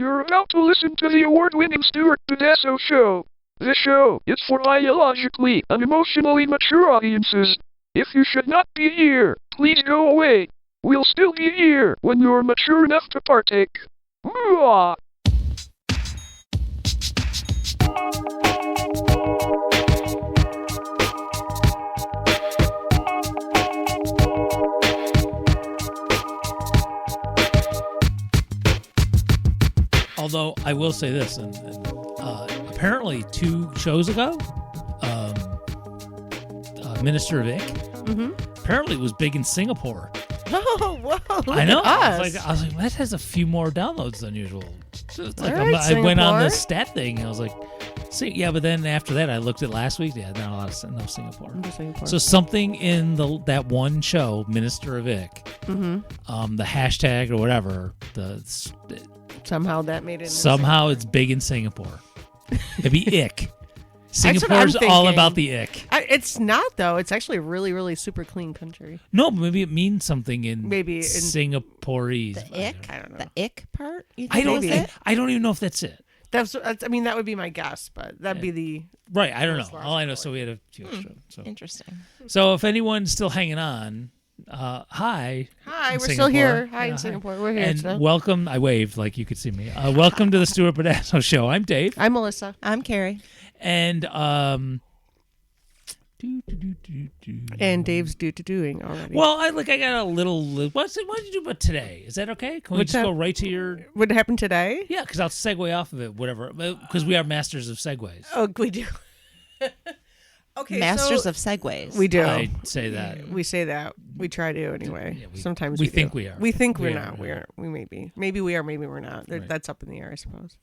You're about to listen to the award-winning Stuart Tedesco Show. This show is for biologically and emotionally mature audiences. If you should not be here, please go away. We'll still be here when you're mature enough to partake. Mwah! Although I will say this, and apparently 2 shows ago, Minister of Ick apparently was big in Singapore. Oh, whoa! Look I know. At I us. was like, that has a few more downloads than usual. So it's like All right, I went on the Singapore. stat thing, and I was like, see, yeah. But then after that, I looked at last week. Yeah, not a lot of Singapore. Singapore. So something in that one show, Minister of Ick, the hashtag or whatever, somehow that made it. somehow it's big in Singapore. Maybe ick. That's what I'm Singapore's all thinking. about the ick. It's not though. It's actually a really, really super clean country. No, but maybe it means something in Maybe in- Singaporese. The ick? I don't know. The ick part? You I think don't. is it? I don't even know if that's it. That's. I mean, that would be my guess, but that'd be the. Right. I don't know. That's last All I know. part. So we had a few extra. Interesting. So if anyone's still hanging on, hi. Hi, in we're still here. Singapore. Hi Yeah, in Singapore. We're here. And still. welcome. I waved like you could see me. Welcome to the Stuart Pedazzo Show. I'm Dave. I'm Melissa. I'm Carrie. And And Dave's doing already. well, I got a little. What did you do about today? Is that okay? Can we What's just that? go right to your? What happened today? Yeah, because I'll segue off of it. Whatever, because we are masters of segues. Oh, we do. Okay, Masters so of segues. we do. I say that. We say that. We try to anyway. Yeah, Sometimes we we think do. we are. We think We we're are, not. yeah. We are. We may be. Maybe we are. Maybe we're not. Right. That's up in the air, I suppose.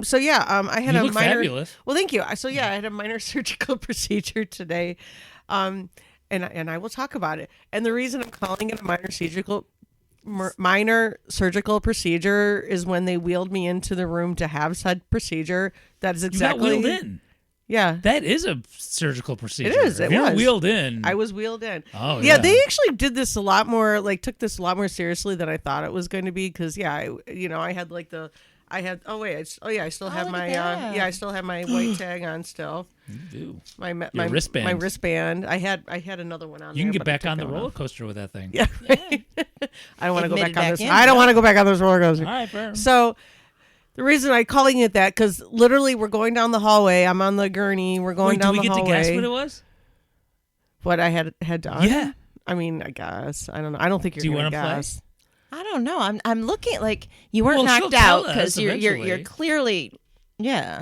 So yeah. I had You a look minor. fabulous. Well, thank you. So yeah, I had a minor surgical procedure today, and I will talk about it. And the reason I'm calling it a minor surgical procedure is when they wheeled me into the room to have said procedure. That is You got exactly wheeled in. Yeah. That is a surgical procedure. is, If it you're was. wheeled in. I was wheeled in. Oh, yeah, yeah. they actually did this a lot more, like took this a lot more seriously than I thought it was going to be. Because I had like I still have look my at that. I still have my white tag on still. You do. My wristband. My wristband. I had another one on. You can there, get but I back took on the that one roller off. coaster with that thing. Yeah. Right. I don't want to go Admitted back on back this. in, I don't yeah. want to go back on this roller coaster. All right, fair. So the reason I'm calling it that, because literally we're going down the hallway. I'm on the gurney. We're going Wait, do down we the get hallway. to guess what it was? What I had done? Yeah. I mean, I guess. I don't know. I don't think you're Do you going to wanna play? guess. I don't know. I'm looking like you weren't Well, she'll knocked tell out because us you're eventually. clearly yeah.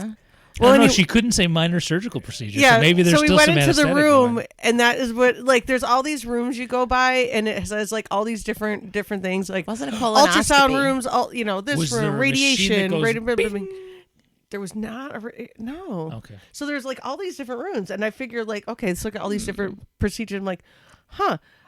Well, I don't know. anyway- She couldn't say minor surgical procedure. Yeah, So maybe there's so we still went some into the anesthetic room, going. and that is what, like, there's all these rooms you go by, and it says like all these different things, like Wasn't a colonoscopy. ultrasound rooms, all this Was there room, a machine that radiation, goes there was not no. Okay. So there's like all these different rooms, and I figured like, okay, let's look at all these different procedures. I'm like,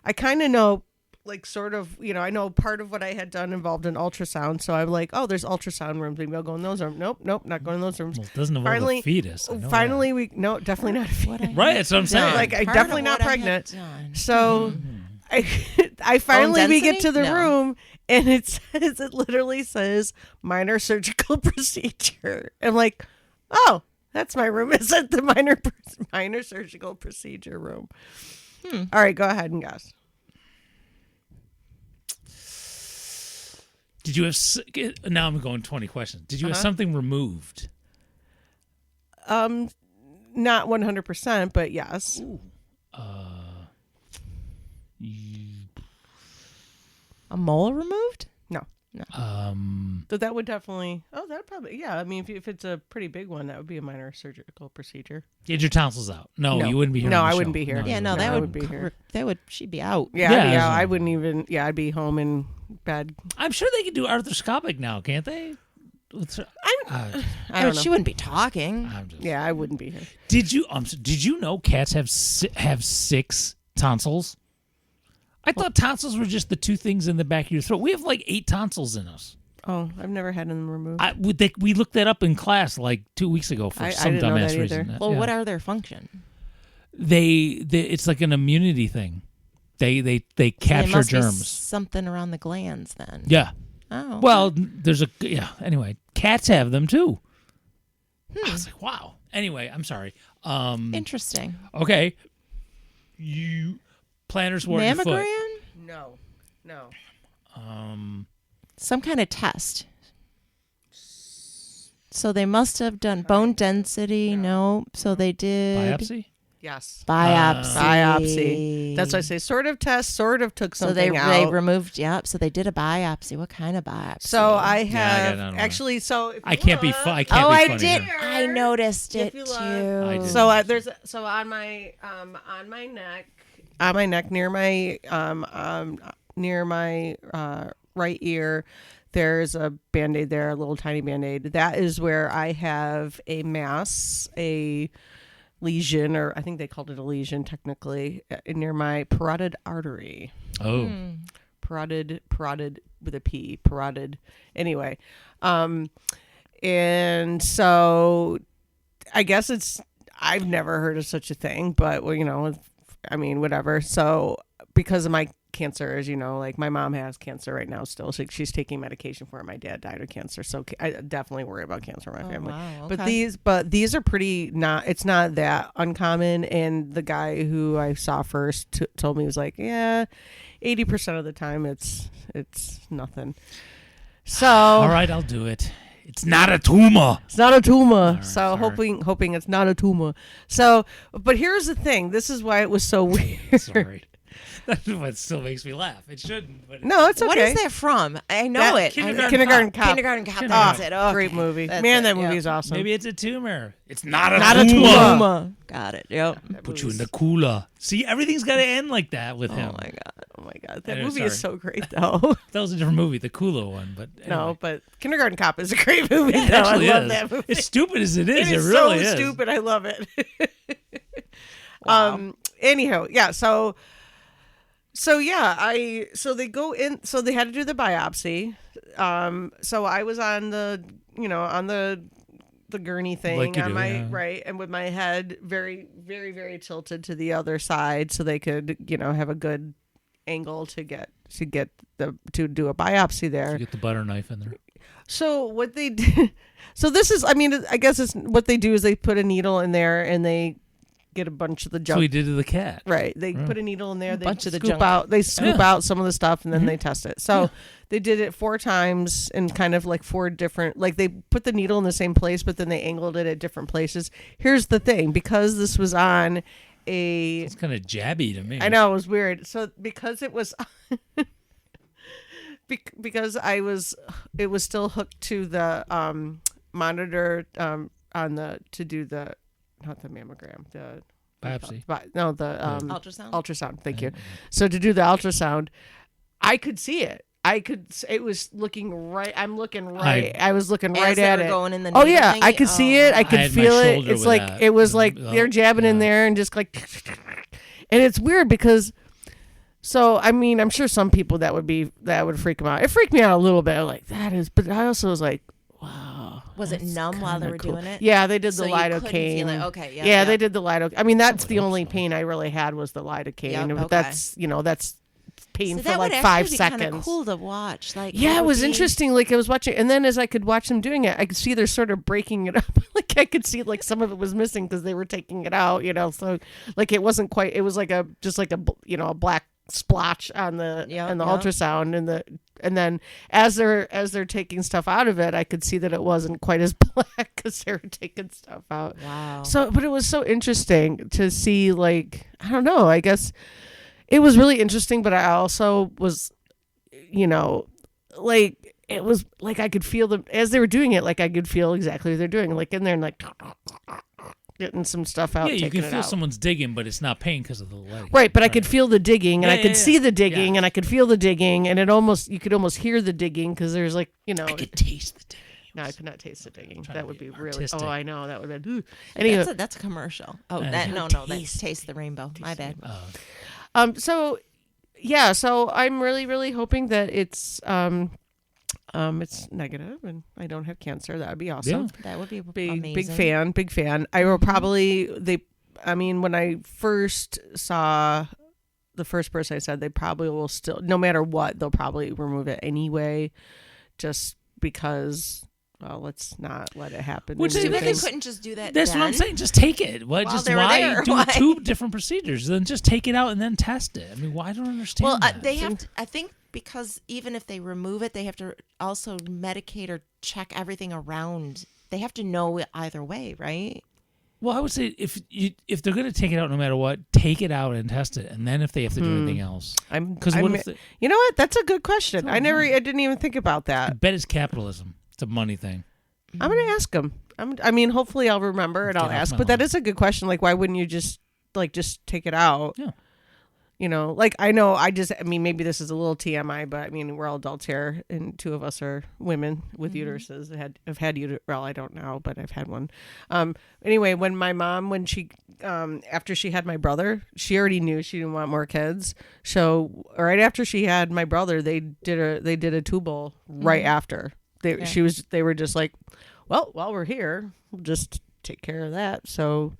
I kind of know, like, sort of, I know part of what I had done involved an ultrasound, so I'm like, oh, there's ultrasound rooms. Maybe I'll go in those rooms. Nope, not going in those rooms. Well, it doesn't involve Finally- a fetus. I know Finally, no, definitely not a fetus. Right, that's what I'm saying. Like, I Part definitely of not what I had pregnant. done. So I finally we get density? to the No. room, and it literally says minor surgical procedure. I'm like, oh, that's my room. Is it the minor surgical procedure room? All right, go ahead and guess. Did you have? Now I'm going 20 questions. Did you have something removed? Not 100%, but yes. A mole removed? No. So that would definitely. Oh, that probably. Yeah, I mean, if it's a pretty big one, that would be a minor surgical procedure. Get your tonsils out. No, No. you wouldn't be here. No, on the I show. wouldn't be here. Yeah, No, that I would would be here. she'd be out. Yeah, Yeah, yeah. so- I wouldn't even. Yeah, I'd be home in bed. I'm sure they can do arthroscopic now, can't they? I But don't know. she wouldn't be talking. I'm just. Yeah, I wouldn't be here. Did you know cats have 6 tonsils? I thought tonsils were just the 2 things in the back of your throat. We have like 8 tonsils in us. Oh, I've never had them removed. We looked that up in class like 2 weeks ago for I some didn't know dumbass that reason. either. Well, Yeah. what are their function? They it's like an immunity thing. They There capture must be germs. something around the glands then. Yeah. Oh. Well, anyway, cats have them too. I was like, wow. Anyway, I'm sorry. Interesting. Okay. You planners wore your foot. Mammogram? No. Some kind of test. So they must have done bone density. No. So they did Biopsy? Yes. biopsy. Biopsy. That's why I say sort of test, sort of took So something they out. removed. Yep. So they did a biopsy. What kind of biopsy? So I I have don't know. actually. So if I you can't be look- I can't Oh, be I funny did. here. I noticed If it you too. look. I did. So there's on my neck near my right ear. There's a Band-Aid there, a little tiny Band-Aid. That is where I have a mass, a lesion, or I think they called it a lesion technically, near my parotid artery. Oh. Parotid with a P, parotid. Anyway, and so I guess I've never heard of such a thing, but well, I mean, whatever. So because of my cancer, as you know, like my mom has cancer right now still. So she's taking medication for it. My dad died of cancer. So I definitely worry about cancer in my family. Wow, But okay. these are it's not that uncommon. And the guy who I saw first told me, he was like, yeah, 80% of the time it's nothing. So All right, I'll do it. It's not a tumor. it's not a tumor. right, So sorry. hoping it's not a tumor. So, but here's the thing. This is why it was so weird. Sorry. That's what still makes me laugh. It shouldn't, but No, it's okay. What is that from? I know That- it. Kindergarten Cop. Kindergarten Cop. Kindergarten. That's it. Okay. Great movie. That's Man, it, that yep. movie is awesome. maybe it's a tumor. It's not a Not a tumor. tumor. Tumor. Got it. Yep. Put you in the cooler. See, everything's got to end like that with him. Oh my god. Oh my god, that Anyway, movie is sorry. so great though. That was a different movie, the Kula one, but No, anyway. but Kindergarten Cop is a great movie. Yeah, it though. actually I love is. that movie. It's stupid as it is. It is really so is. stupid. I love it. Wow. Anyhow, yeah. So yeah, so they go in. So they had to do the biopsy. So I was on the gurney thing Like you on do, my yeah. right, and with my head very, very, very tilted to the other side, so they could have a good angle to do a biopsy there. You get the butter knife in there. So what they did, so this is, I mean, I guess it's what they do is they put a needle in there and they get a bunch of the So junk. we did to the cat. Right. They Right. put a needle in there. They bunch of the scoop junk. out. They scoop Yeah. out some of the stuff and then they test it. So they did it 4 times and kind of like 4 different. Like they put the needle in the same place, but then they angled it at different places. Here's the thing: because this was on a, It's kind of jabby to me. I know it was weird. So because it was, because it was still hooked to the monitor on the to do the not the mammogram the Biopsy. no the Ultrasound? ultrasound. Thank you. So to do the ultrasound, I could see it. It was looking right. I'm looking right. I was looking right As they at were it. going in the Oh needle yeah, thingy? I could see it. I I could had my feel it. shoulder It's with like that. it was like Oh, they're jabbing in yeah. there and just like, and it's weird because. So I mean, I'm sure some people that would freak them out. It freaked me out a little bit. Like that is, but I also was like, wow. Was it numb while they were doing it? Yeah, they did So the you couldn't lidocaine. feel it. Okay, yeah, Yeah, yeah. they did the lidocaine. I mean, that's the hope only so. pain I really had was the lidocaine. Yep, But okay. that's pain So for that like would 5 actually be seconds. kind of cool to watch. Like Yeah, it would was be- interesting. Like I was watching, and then as I could watch them doing it, I could see they're sort of breaking it up. Like I could see like some of it was missing because they were taking it out. So like it wasn't quite. It was like a a black splotch on the Yep, and the yep. ultrasound and then as they're taking stuff out of it, I could see that it wasn't quite as black because they were taking stuff out. Wow. So, but it was so interesting to see, like, I don't know, I guess it was really interesting, but I also was, like, it was like I could feel them as they were doing it, like I could feel exactly what they're doing, like in there and like getting some stuff out. Yeah, you taking can it feel out. someone digging, but it's not pain because of the leg. Right, but I could feel the digging, and Yeah, I could yeah, see yeah. the digging, Yeah. and I could feel the digging, and you could almost hear the digging because there's like, I could taste the digging. no, I could not taste the digging. Trying That to would be be really. artistic. Oh, I know that would have been. Anyway, That's a commercial. Oh, Uh, that's Taste the Rainbow. My bad. So yeah, so I'm really, really hoping that it's negative and I don't have cancer. That would be awesome. That would be Big amazing. big fan. I will probably when I first saw the first person, I said they probably will still, no matter what, they'll probably remove it anyway just because. Well, let's not let it happen. Which and is- Too bad they everything. couldn't just do that. That's what I'm then. saying. Just take it. What? While Just they were why there, do why? 2 different procedures? Then just take it out and then test it. I mean, why? I don't understand. Well, that. they have to, I think because even if they remove it, they have to also medicate or check everything around. They have to know it either way, right? Well, I would say if they're going to take it out no matter what, take it out and test it, and then if they have to do anything else, because what if You know what? That's a good question. I didn't even think about I that. bet it's capitalism. It's a money thing. I'm gonna ask him. I mean, hopefully I'll remember and Get I'll off ask. my But that lawn. is a good question. Like, why wouldn't you just take it out? Yeah. You know, like I know I mean, maybe this is a little TMI, but I mean, we're all adults here, and 2 of us are women with uteruses. I've had well, I don't know, but I've had one. Anyway, when my mom, when she, after she had my brother, she already knew she didn't want more kids. So right after she had my brother, they did a tubal right after. They were just like, well, while we're here, we'll just take care of that. So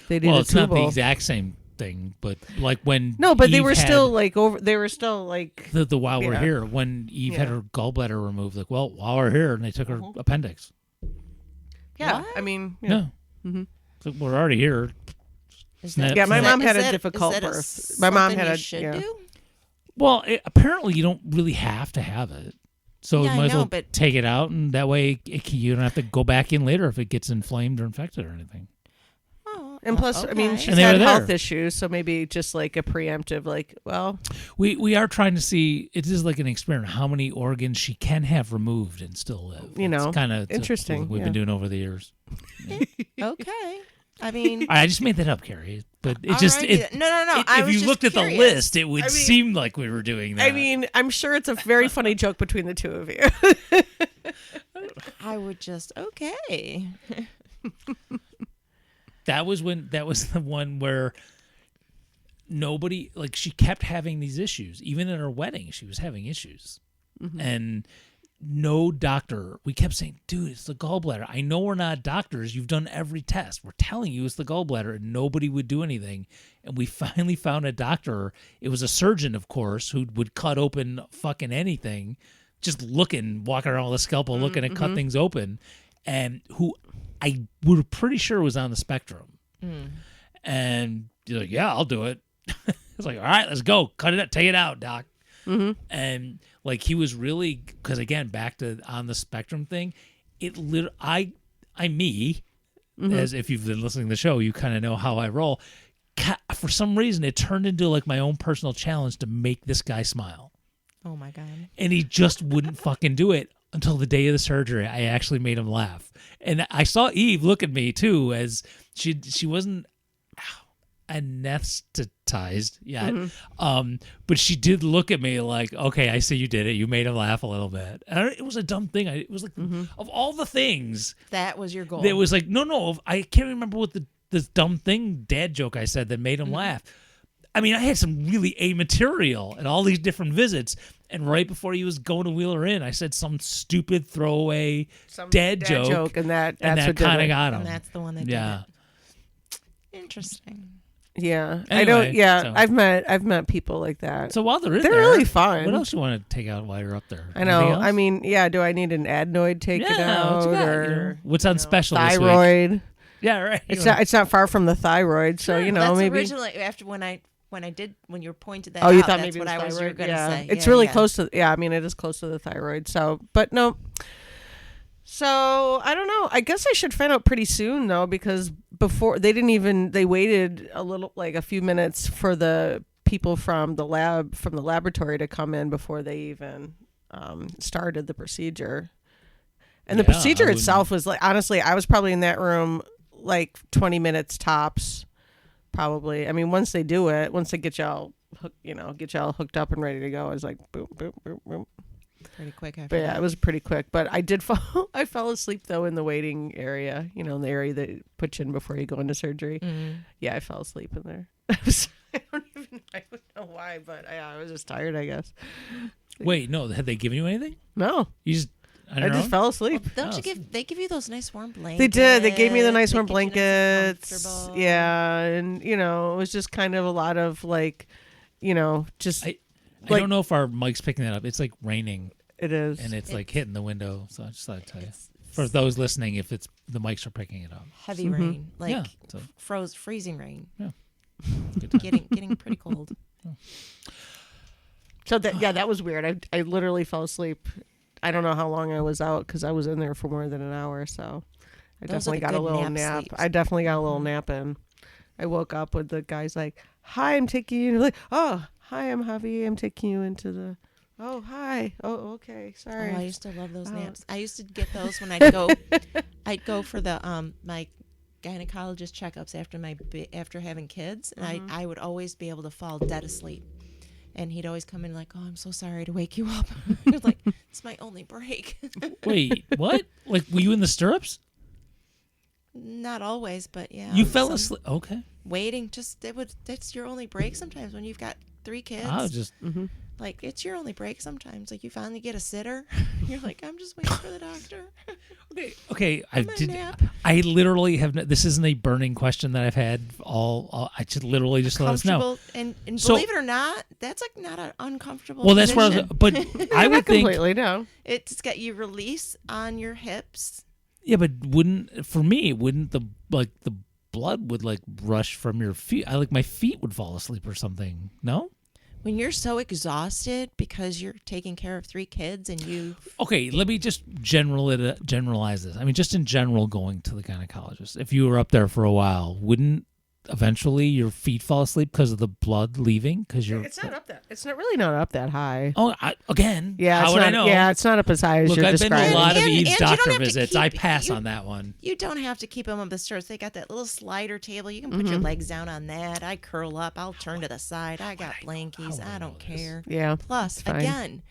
they did Well, a it's not the tubal. exact same thing, but like when No, but they Eve were had still like over. They were still like. the while we're Yeah. here when Eve had Yeah. her gallbladder removed. Like, well, while we're here, and they took her appendix. Yeah, What? I mean, No, so we're already here. Is that- Yeah, my is mom had is a that- difficult is that birth. My mom something had you a- should yeah. do? Well, apparently you don't really have to have it. So Yeah, you might I as well know, but- take it out, and that way you don't have to go back in later if it gets inflamed or infected or anything. Oh, And plus, I mean, okay. she's And they had were health there. issues, so maybe just like a preemptive, like, well, We are trying to see. It is like an experiment. How many organs she can have removed and still live. You know, kind of interesting, We've yeah. been doing over the years. Okay. I mean, I just made that up, Carrie. But it Alrighty just then. No. I if was you just looked at the curious. list, it would I mean- seem like we were doing that. I mean, I'm sure it's a very funny joke between the 2 of you. I would just okay. that was the one where nobody, like, she kept having these issues. Even in her wedding, she was having issues. And no doctor, we kept saying, dude, it's the gallbladder. I know we're not doctors. You've done every test. We're telling you it's the gallbladder, and nobody would do anything. And we finally found a doctor. It was a surgeon, of course, who would cut open fucking anything, just looking, walking around with a scalpel, looking to cut things open, and who I were pretty sure was on the spectrum. And you're like, yeah, I'll do it. It's like, all right, let's go. Cut it up. Take it out, doc. And like, he was really, because again, back to on the spectrum thing, it as if you've been listening to the show, you kind of know how I roll. For some reason, it turned into like my own personal challenge to make this guy smile. Oh my god. And he just wouldn't fucking do it until the day of the surgery. I actually made him laugh. And I saw Eve look at me too, as she wasn't anesthetized yet. But she did look at me like, okay, I see you did it. You made him laugh a little bit. And it was a dumb thing. It was like, of all the things, That was your goal. it was like, no, I can't remember what this dumb thing, dad joke I said that made him laugh. I mean, I had some really A material at all these different visits. And right before he was going to wheel her in, I said some stupid throwaway dad joke. and that's And that what did kind of it. got him. and that's the one that Yeah. did it. Interesting. Yeah, I don't. Anyway, Yeah, so- I've met people like that. So while they're in They're there, really fun. What else do you want to take out while you're up there? I know. Anything else? I mean, yeah. Do I need an adenoid taken Yeah, out what you got, or you know? What's on special this week? thyroid? Yeah, right. It's not far from the thyroid, so you know That's maybe. originally after when you pointed that Oh, out. you thought that's maybe what it was I was thyroid? going to Yeah, say. it's Yeah, really yeah. close to. Yeah, I mean it is close to the thyroid. So, but no. So I don't know. I guess I should find out pretty soon though, because before they waited a little, like a few minutes for the people from the laboratory to come in before they even started the procedure. And the Yeah, procedure I wouldn't- itself was like, honestly, I was probably in that room like 20 minutes tops. Probably. I mean, once they do it, once they get y'all hooked up and ready to go, I was like, boom, boom, boom, boom. Pretty quick after But yeah, that. it was pretty quick. But I did fall. I fell asleep though in the waiting area. You know, in the area that puts you in before you go into surgery. Yeah, I fell asleep in there. I don't know why, but I was just tired, I guess. Wait, no, had they given you anything? No, You just, I I don't know. just fell asleep. Don't Oh, you they give you those nice warm blankets? They did. They gave me the nice They warm keep you nice and blankets. comfortable. Yeah, and you know, it was just kind of a lot of like, you know, just I like- don't know if our mic's picking that up. It's like raining. It is. and it's like hitting the window. So I just thought I'd tell you. For those listening, if it's the mics are picking it up. Heavy rain, like Yeah, so- freezing rain, Good time. getting pretty cold. So that was weird. I literally fell asleep. I don't know how long I was out because I was in there for more than an hour. So I Those are definitely the got a good little nap nap. sleeps. I definitely got a little nap in. I woke up with the guys like, "Hi, I'm taking you." Like, "Oh, hi, I'm Javi. I'm taking you into the." Oh, hi. Oh, okay. Sorry. Oh, I used to love those Oh. naps. I used to get those when I'd go for the my gynecologist checkups after having kids, and I would always be able to fall dead asleep. And he'd always come in like, "Oh, I'm so sorry to wake you up." I was like, "It's my only break." Wait, what? Like, were you in the stirrups? Not always, but yeah. You fell asleep. Okay. Waiting, that's your only break sometimes when you've got 3 kids. I was just. Like, it's your only break sometimes. Like, you finally get a sitter. You're like, I'm just waiting for the doctor. Okay. I'm gonna nap. I literally have. This isn't a burning question that I've had. I should literally just let us know. Comfortable, and So- believe it or not, that's like not an uncomfortable Well, that's where. position. But I Not would think. completely no. It's got you release on your hips. Yeah, but wouldn't the blood would like rush from your feet? My feet would fall asleep or something. No. When you're so exhausted because you're taking care of 3 kids and you Okay, let me just generalize this. I mean, just in general, going to the gynecologist. If you were up there for a while, wouldn't eventually your feet fall asleep because of the blood leaving? Because you're. It's not up that. It's not really not up that high. Oh, again. Yeah, How it's would not, I know? Yeah, it's not up as high as Look, you're I've been to describing. a lot of And Eve's you don't doctor have to visits. keep- I pass you- on that one. You don't have to keep them up the stairs. They got that little slider table. You can put your legs down on that. I curl up. I'll turn to the side. I got blankies. I don't care. Yeah. Plus, fine. again,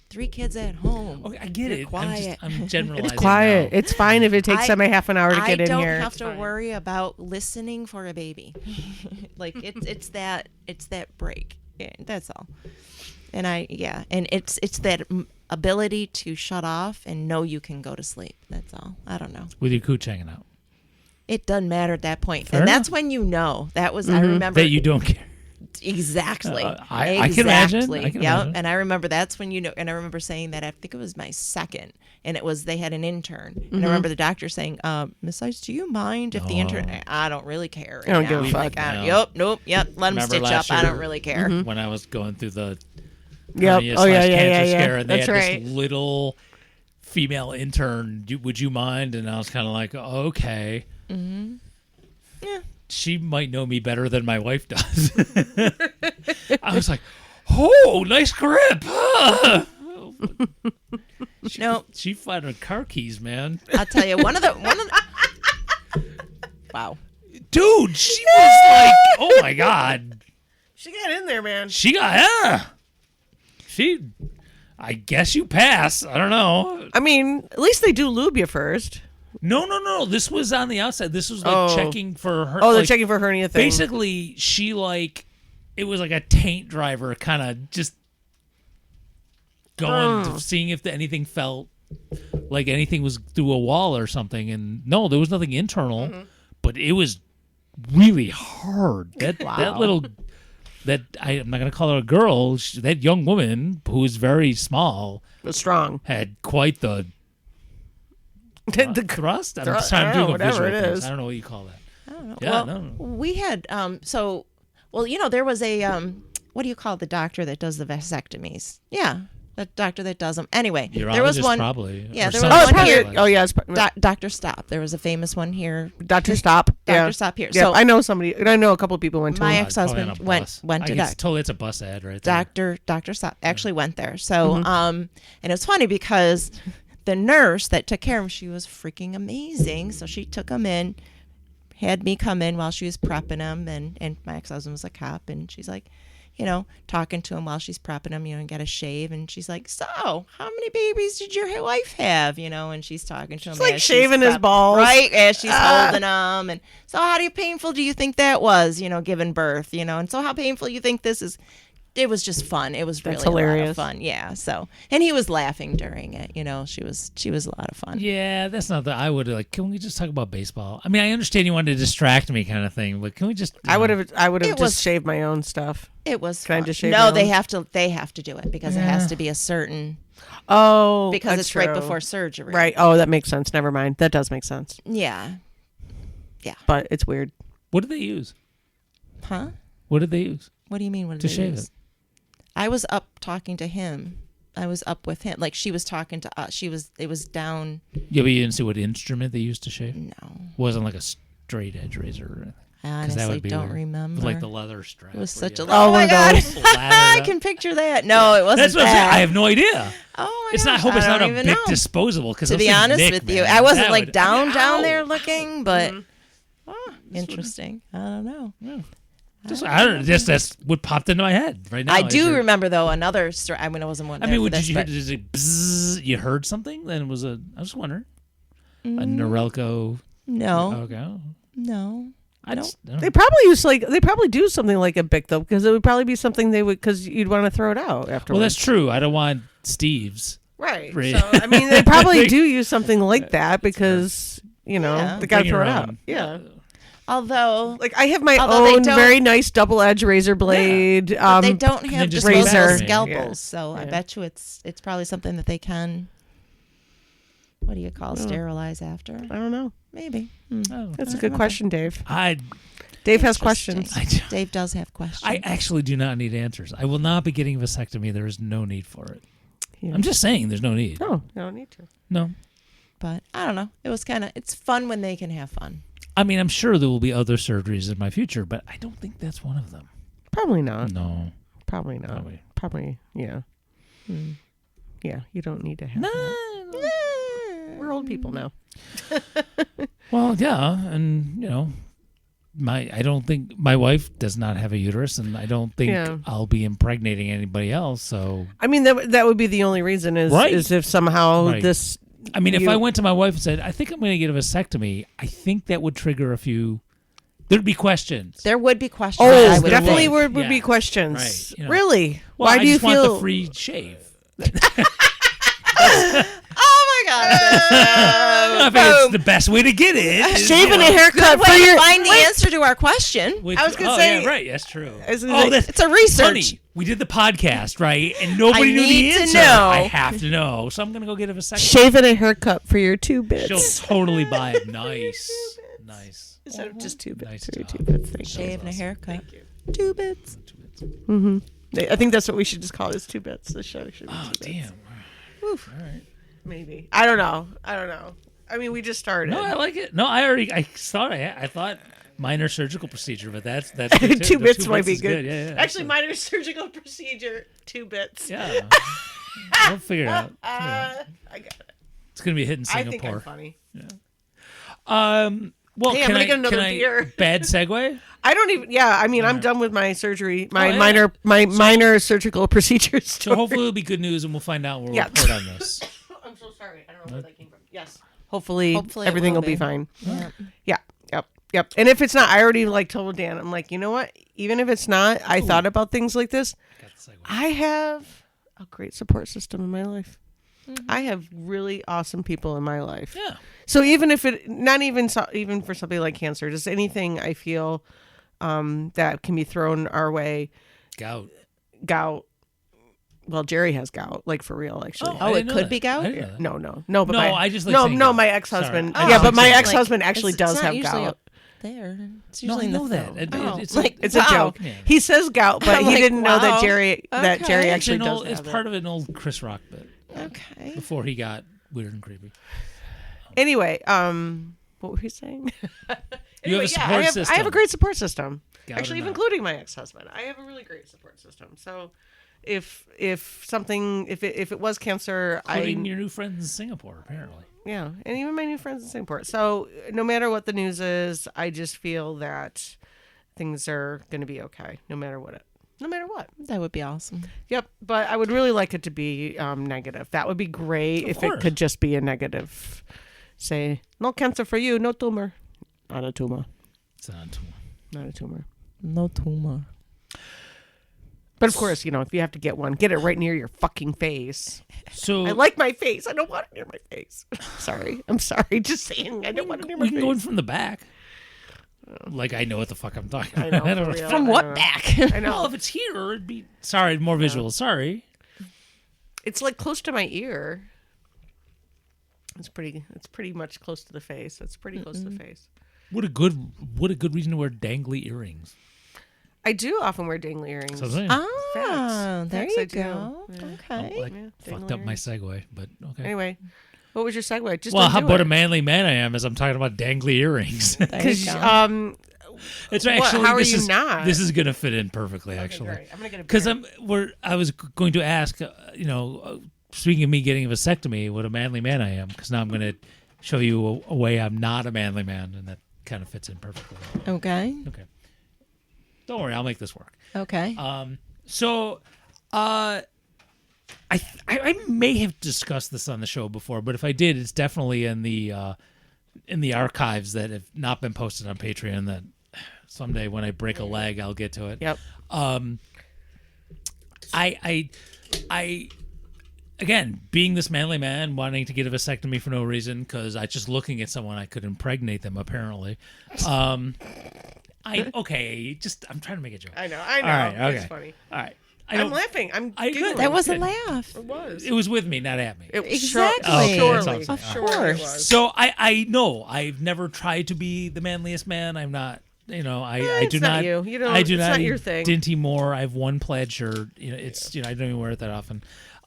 3 kids at home. Okay, I get You're it. quiet. I'm generalizing. It's quiet. now. It's fine if it takes them a half an hour to get I in don't here. have It's to fine. worry about listening for a baby. Like it's that break. Yeah, that's all. And it's that ability to shut off and know you can go to sleep. That's all. I don't know. With your cooch hanging out. It doesn't matter at that point. Fair And that's enough. when you know. That was I remember That you don't care. exactly. I can imagine. Exactly. I can Yep. imagine. And I remember that's when you know. And I remember saying that I think it was my second, and it was they had an intern, and I remember the doctor saying, "Miss Ice, do you mind if the intern? I don't really care. Right I don't give a now." fuck. Like, No. Yep. Let them Remember stitch up. last I year- don't really care. When I was going through the Yep. hernia Oh yeah, slash yeah, cancer yeah, yeah. scare, and they That's had right. this little female intern. Would you mind? And I was kind of like, okay. Yeah. She might know me better than my wife does. I was like, oh, nice grip. No, She found her car keys, man. I'll tell you one of the wow. Dude, she was like, oh my God. She got in there, man. She got, I guess you pass. I don't know. I mean, at least they do lube you first. No. This was on the outside. This was like Oh. checking for her. Oh, they're like, checking for hernia thing. Basically, she it was like a taint driver, kind of just going, seeing if anything felt like anything was through a wall or something. And no, there was nothing internal, but it was really hard. That little, I'm not gonna call her a girl. That young woman who was very small But strong. had quite the The thrust. I'm thrust, sorry, I I'm don't doing know, a whatever visual it thing. is. I don't know what you call that. I don't know. Yeah, well, no. we had there was a what do you call the doctor that does the vasectomies? Yeah, the doctor that does them. Anyway, there was Urologist, one. probably. Yeah, Or there some was oh, one probably, here. specialized. oh yeah, it's, Dr. Stop. There was a famous one here. Dr. Stop. Yeah. Dr. Stop here. Yeah, So I know somebody. I know a couple of people went to my him. ex-husband Probably on a bus. went to totally, it's a bus ad right there. Dr. Stop actually went there. So and it's funny because the nurse that took care of him, she was freaking amazing. So she took him in, had me come in while she was prepping him, and my ex-husband was a cop, and she's like, talking to him while she's prepping him, and got a shave, and she's like, so how many babies did your wife have? And she's talking to him. It's like as she's shaving his balls. Right, as she's holding him. And so how painful do you think that was, giving birth, and so how painful you think this is? It was just fun. It was really That's a lot hilarious. of fun. Yeah. So, and he was laughing during it, she was a lot of fun. Yeah, that's not the. I would can we just talk about baseball? I mean, I understand you wanted to distract me, kind of thing, but can we just? I would have It just was- shaved my own stuff. It was Can I fun. just shave No, my they own? have to do it because it has to be a certain Oh, because that's it's right true. before surgery. Right. Oh, that makes sense. Never mind. That does make sense. Yeah. But it's weird. What did they use? Huh? What did they use? What do you mean? What did To they shave use? it. I was up talking to him. I was up with him. Like she was talking to us. It was down. Yeah, but you didn't see what instrument they used to shave? No. Wasn't like a straight edge razor or anything. I 'Cause that honestly would be don't weird. remember. With like the leather strap. It was where such a. you Oh, Oh one my of god! those. ladder I up. can picture that. No, it wasn't That's what I'm saying. that. I have no idea. Oh my It's not. I gosh, hope it's I not don't a even big know. disposable. Because To be honest with you, I wasn't like down there looking, but interesting. I don't know. I don't know. Just that's what popped into my head right now. I as do you're- remember though another story. I mean, I wasn't one. I there mean, for did this, you hear? but- Did it bzzz, you heard something? Then it was a. I was wondering. A Norelco. No, Okay. no. I No. just, I don't They probably do something like a Bic though, because it would probably be something they would, because you'd want to throw it out afterwards. well, that's true. I don't want Steve's. right. Right. So I mean, they probably do use something like that because Yeah. they gotta Bring throw your it out. own. Yeah. Although Like I have my Although they own don't- very nice double edge razor blade. they don't then have just disposable razor. scalpels, Yeah. so I Yeah. bet you it's probably something that they can. What do you call sterilize after? I don't know. Maybe. Oh, That's a good question, Dave. Dave has questions. Interesting. Dave does have questions. I actually do not need answers. I will not be getting a vasectomy. There is no need for it. Yeah. I'm just saying there's no need. No, you don't need to. No. but I don't know. It was it's fun when they can have fun. I mean, I'm sure there will be other surgeries in my future, but I don't think that's one of them. Probably not. No. Probably not. Probably. Probably. Yeah. Yeah. You don't need to have. No. that. We're old people now. Well, yeah, and I don't think my wife does not have a uterus, and I don't think Yeah. I'll be impregnating anybody else. So, I mean, that would be the only reason is Right. is if somehow Right. this. I mean, if You- I went to my wife and said, "I think I'm going to get a vasectomy," I think that would trigger a few. There'd be questions. There would be questions. Oh, I would definitely think. would be Yeah. questions. Right, you know. Really? Well, Why I do you just want feel the free shave? Oh my god! I think it's the best way to get it. is, shaving you a know, haircut Way for to your? find the answer to our question. which- I was gonna oh, say- yeah, right. That's true. Is it Oh, like- that's It's a research. funny. We did the podcast, right? And nobody I knew need the to answer. know. I have to know. So I'm going to go get a vasectomy. Shaving a haircut for your two She'll bits. totally buy it. Nice. Nice. Instead of just two bits. Nice for your job. two bits. Thank you. Shave and a haircut. 2 bits. I think that's what we should just call it. Is two bits. The show should be Oh, two bits. damn. All right. Maybe. I don't know. I mean, we just started. No, I like it. No, I thought minor surgical procedure, but that's good too. two The bits might be is good. Yeah, yeah. Actually, minor surgical procedure. 2 bits. Yeah. We'll figure it out. I got it. It's gonna be a hit in I think I'm Singapore. funny. Well, Hey, I'm can gonna I, get another can I- beer. Bad segue. I don't even. Yeah, I mean, I'm done with my surgery. My yeah. minor surgical procedures. So hopefully it'll be good news, and we'll find out. We'll Yeah. report on this. I'm so sorry. I don't know where that came from. Yes. Hopefully Hopefully it everything will will be be. fine. Yeah. Yeah. Yep. And if it's not, I already told Dan. I'm like, you know what? Even if it's not, I thought about things like this. Got the segue. I have a great support system in my life. I have really awesome people in my life. Yeah. So even if it, not even even for something like cancer, just anything I feel that can be thrown our way, Gout. gout. Well, Jerry has gout, like for real, actually. Oh, I it didn't know could that. be gout? I didn't know that. No, but No, my, I just like no, saying no, gout. my ex-husband. Sorry. Yeah, Oh, but my like- ex-husband actually It's does not have usually gout. There. It's No, usually I in the know that. throat. It- Oh, it's like, It's a wow. joke. Yeah. He says gout, but I'm he like, didn't know that wow. Jerry Okay. actually It's, does it's have part it. of an old Chris Rock bit Okay. before he got weird and creepy. Anyway, what were we saying? You have a support I have system. a great support system. Gout Actually, or even not. including my ex-husband, I have a really great support system. So, if it was cancer, Including your new friends in Singapore, apparently. yeah, and even my new friends in Singapore. So, no matter what the news is, I just feel that things are going to be okay, no matter what. That would be awesome. Yep, but I would really like it to be negative. That would be great if course. it could just be a negative. Say, no cancer for you, no tumor. Not a tumor. It's not too Not a tumor. No tumor. But of course, if you have to get one, get it right near your fucking face. So I like my face. I don't want it near my face. Sorry. I'm sorry. Just saying. I don't want it near my we can go in face. from the back. Like I know what the fuck I'm talking I about. know. I don't for know. real. From I what know. back? I Well, know. if it's here, it'd be sorry, more visual. Sorry. It's like close to my ear. It's pretty much close to the face. It's pretty close to the face. What a good reason to wear dangly earrings. I do often wear dangly earrings. So I'm saying, Ah, there Facts I you do. go. Yeah. Okay. like, Yeah, fucked dangly up my segue, but okay. Anyway, what was your segue? Just Well, don't how do about it. a manly man I am as I'm talking about dangly earrings. There you Because go. It's actually how are this you is not? this is gonna fit in perfectly actually. Great. I'm gonna get a Because beer. I was going to ask, speaking of me getting a vasectomy, what a manly man I am. Because now I'm going to show you a way I'm not a manly man, and that kind of fits in perfectly. Okay. Okay. Don't worry, I'll make this work. Okay. I may have discussed this on the show before, but if I did, it's definitely in the archives that have not been posted on Patreon. That someday when I break a leg, I'll get to it. Yep. I again, being this manly man, wanting to get a vasectomy for no reason, because I just looking at someone, I could impregnate them. Apparently, I'm trying to make a joke. I know. All right, okay. It's funny. All right, I'm laughing. I'm giggling. that was a good. laugh. It was. It was with me, not at me. Exactly. Okay, Surely. that's awesome. Of Surely it course. was. So I know I've never tried to be the manliest man. I'm not. I it's do not not. you. You don't- I do it's not not eat your thing. Dinty Moore. I have one plaid shirt. It's I don't even wear it that often.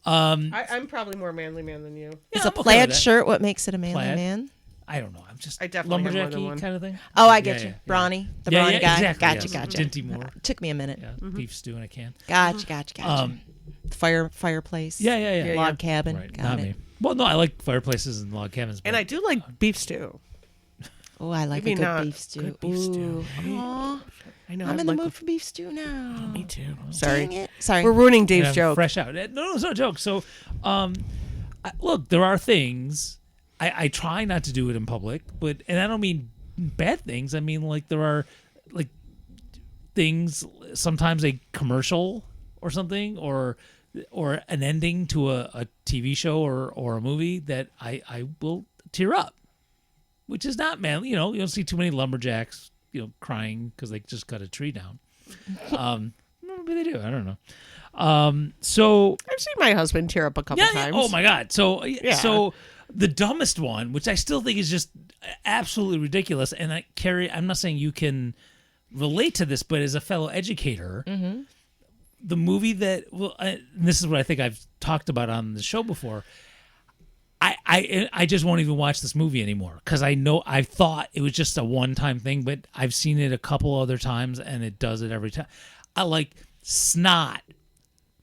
I'm probably more manly man than you. Is I'm a okay with plaid that. shirt what makes it a manly Plaid? man? I don't know. I'm just I definitely have more than lumberjacky one. kind of thing. Oh, I get Yeah, you. yeah, Brawny. The yeah, brawny yeah, guy. exactly, Gotcha. yes. Dinty Moore. Took me a minute. Yeah, beef stew in a can. Gotcha. Fireplace. Yeah. Log cabin. Right, Got not it. me. Well, no, I like fireplaces and log cabins. And but- I do like beef stew. Oh, I like Maybe a good not beef stew. good beef stew. Ooh. Aw, I know. I'm I'd in the like mood for beef stew now. Me too. Sorry. Dang it. Sorry. We're ruining and Dave's I'm joke. fresh out. No, it's not a joke. So, look, there are things. I try not to do it in public, and I don't mean bad things. I mean like there are like things. Sometimes a commercial or something, or an ending to a TV show or a movie that I will tear up, which is not manly. You don't see too many lumberjacks crying because they just cut a tree down. Maybe they do. I don't know. So I've seen my husband tear up a couple yeah. times. Oh my God. So Yeah. so the dumbest one, which I still think is just absolutely ridiculous, and I'm not saying you can relate to this, but as a fellow educator, the movie that this is what I think I've talked about on the show before. I just won't even watch this movie anymore because I thought it was just a one-time thing, but I've seen it a couple other times and it does it every time. I like snot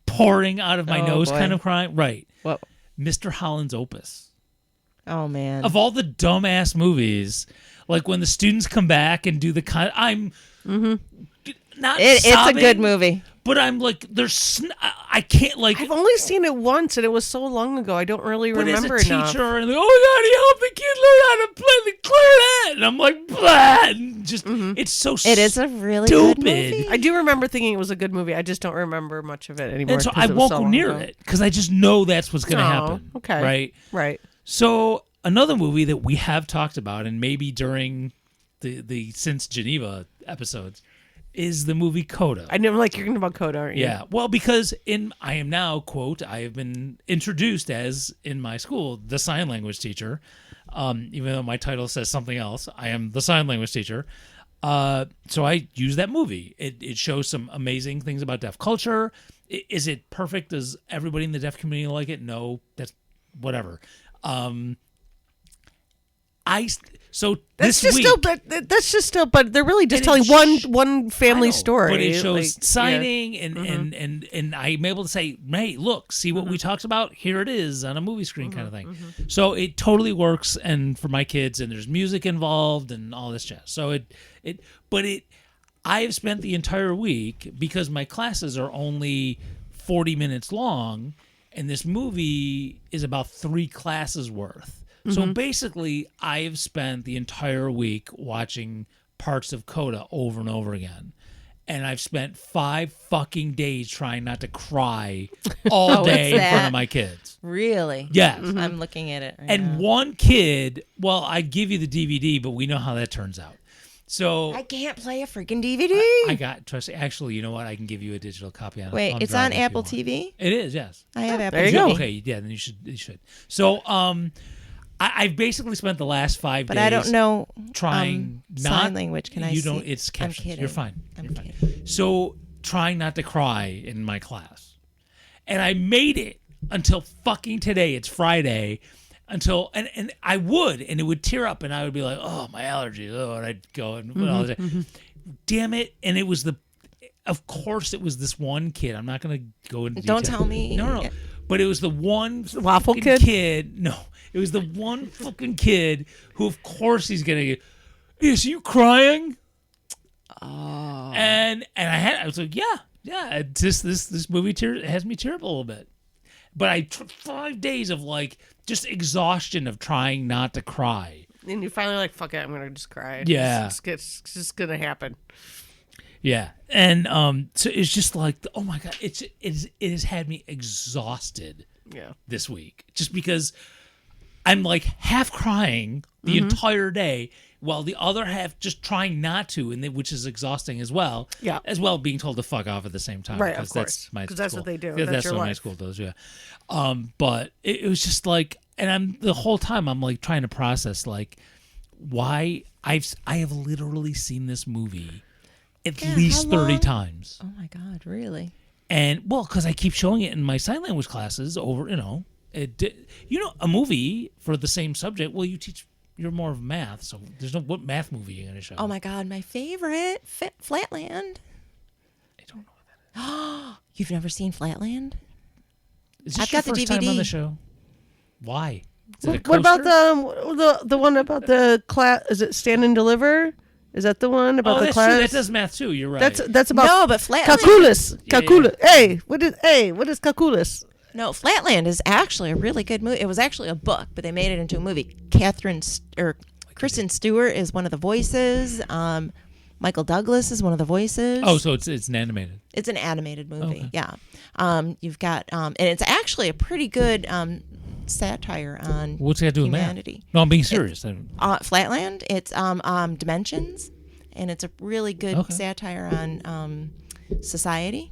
pouring out of my Oh, nose, boy. kind of crying. Right, What? Mr. Holland's Opus. Oh, man. Of all the dumbass movies, like when the students come back and do the kind, I'm not. It's a sobbing, good movie. but I'm like, I can't like. I've only seen it once, and it was so long ago. I don't really But remember as a enough. teacher, and like, oh my God, he helped the kid learn how to play the clarinet, and I'm like, blah, and just it's so. It is a really good stupid. movie. I do remember thinking it was a good movie. I just don't remember much of it anymore. And so 'cause I it was won't so go long near ago. it because I just know that's what's going to Oh, happen. okay. Right. Right. So another movie that we have talked about, and maybe during the Since Geneva episodes, is the movie Coda. I never like you're talking about Coda, aren't you? Yeah, well, because I am now, quote, I have been introduced as, in my school, the sign language teacher. Even though my title says something else, I am the sign language teacher. So I use that movie. It shows some amazing things about deaf culture. Is it perfect? Does everybody in the deaf community like it? No, that's whatever. That's this just week, still, that's just still, but they're really just And telling it one family I know, story. but it shows like, signing yeah. and I'm able to say, hey, look, see what we talked about? Here it is on a movie screen kind of thing. So it totally works, and for my kids, and there's music involved and all this jazz. So I have spent the entire week, because my classes are only 40 minutes long, and this movie is about 3 classes worth. So basically, I've spent the entire week watching parts of Coda over and over again. And I've spent 5 fucking days trying not to cry all day in front that? of my kids. Really? Yes. I'm looking at it right And now. one kid, well, I give you the DVD, but we know how that turns out. So I can't play a freaking DVD. I got trust. Actually, you know what? I can give you a digital copy on. Wait, it's on Drive if you Apple want. TV. It is, yes. I have Apple there you TV. go. Okay, yeah, then you should. So, I've basically spent the last 5 But days. I don't know trying not sign language. Can I you see? don't. It's I'm captions. kidding. You're fine. I'm You're fine. kidding. So trying not to cry in my class, and I made it until fucking today. It's Friday. Until and I would, and it would tear up, and I would be like, "Oh, my allergies!" Oh, and I'd go and all that. Damn it! And it was of course, it was this one kid. I'm not gonna go into. Don't detail. tell me. No. But it was the one waffle fucking kid? No, it was the one fucking kid who, of course, he's gonna get. Is you crying? Oh. And I was like, yeah. It's just this movie has me tear up a little bit. But 5 days of like just exhaustion of trying not to cry. And you're finally like, fuck it, I'm gonna just cry. Yeah. It's just gonna happen. Yeah, and so it's just like, oh my god, it has had me exhausted. Yeah. This week, just because I'm like half crying the entire day, while the other half just trying not to, which is exhausting as well. Yeah. as well being told to fuck off at the same time. Right, of 'cause course. that's my 'Cause that's school. what they do. Yeah, That's that's your what my life. school does. Yeah, but it was just like, and I'm the whole time I'm like trying to process like why I have literally seen this movie at Yeah, least how 30 long? times. Oh my God, really? And well, because I keep showing it in my sign language classes over, a movie for the same subject. Well, you're more of math, so there's no what math movie you're gonna show. Oh my God, my favorite, Flatland. I don't know what that You've never seen Flatland? is. Is this I've your got the first time on the DVD. show? Why? Is it a What about coaster? the one about the class? Is it Stand and Deliver? Is that the one about Oh, the that's class? true. That does math too. You're right. That's about No, but Flatland. calculus. Yeah, Calculus. Hey, what is calculus? No, Flatland is actually a really good movie. It was actually a book, but they made it into a movie. Kristen Stewart is one of the voices. Michael Douglas is one of the voices. Oh, so it's an animated. It's an animated movie. Okay. Yeah. You've got and it's actually a pretty good satire on What's it got to do with math? humanity. No, I'm being serious. Flatland. It's Dimensions, and it's a really good Okay. satire on society.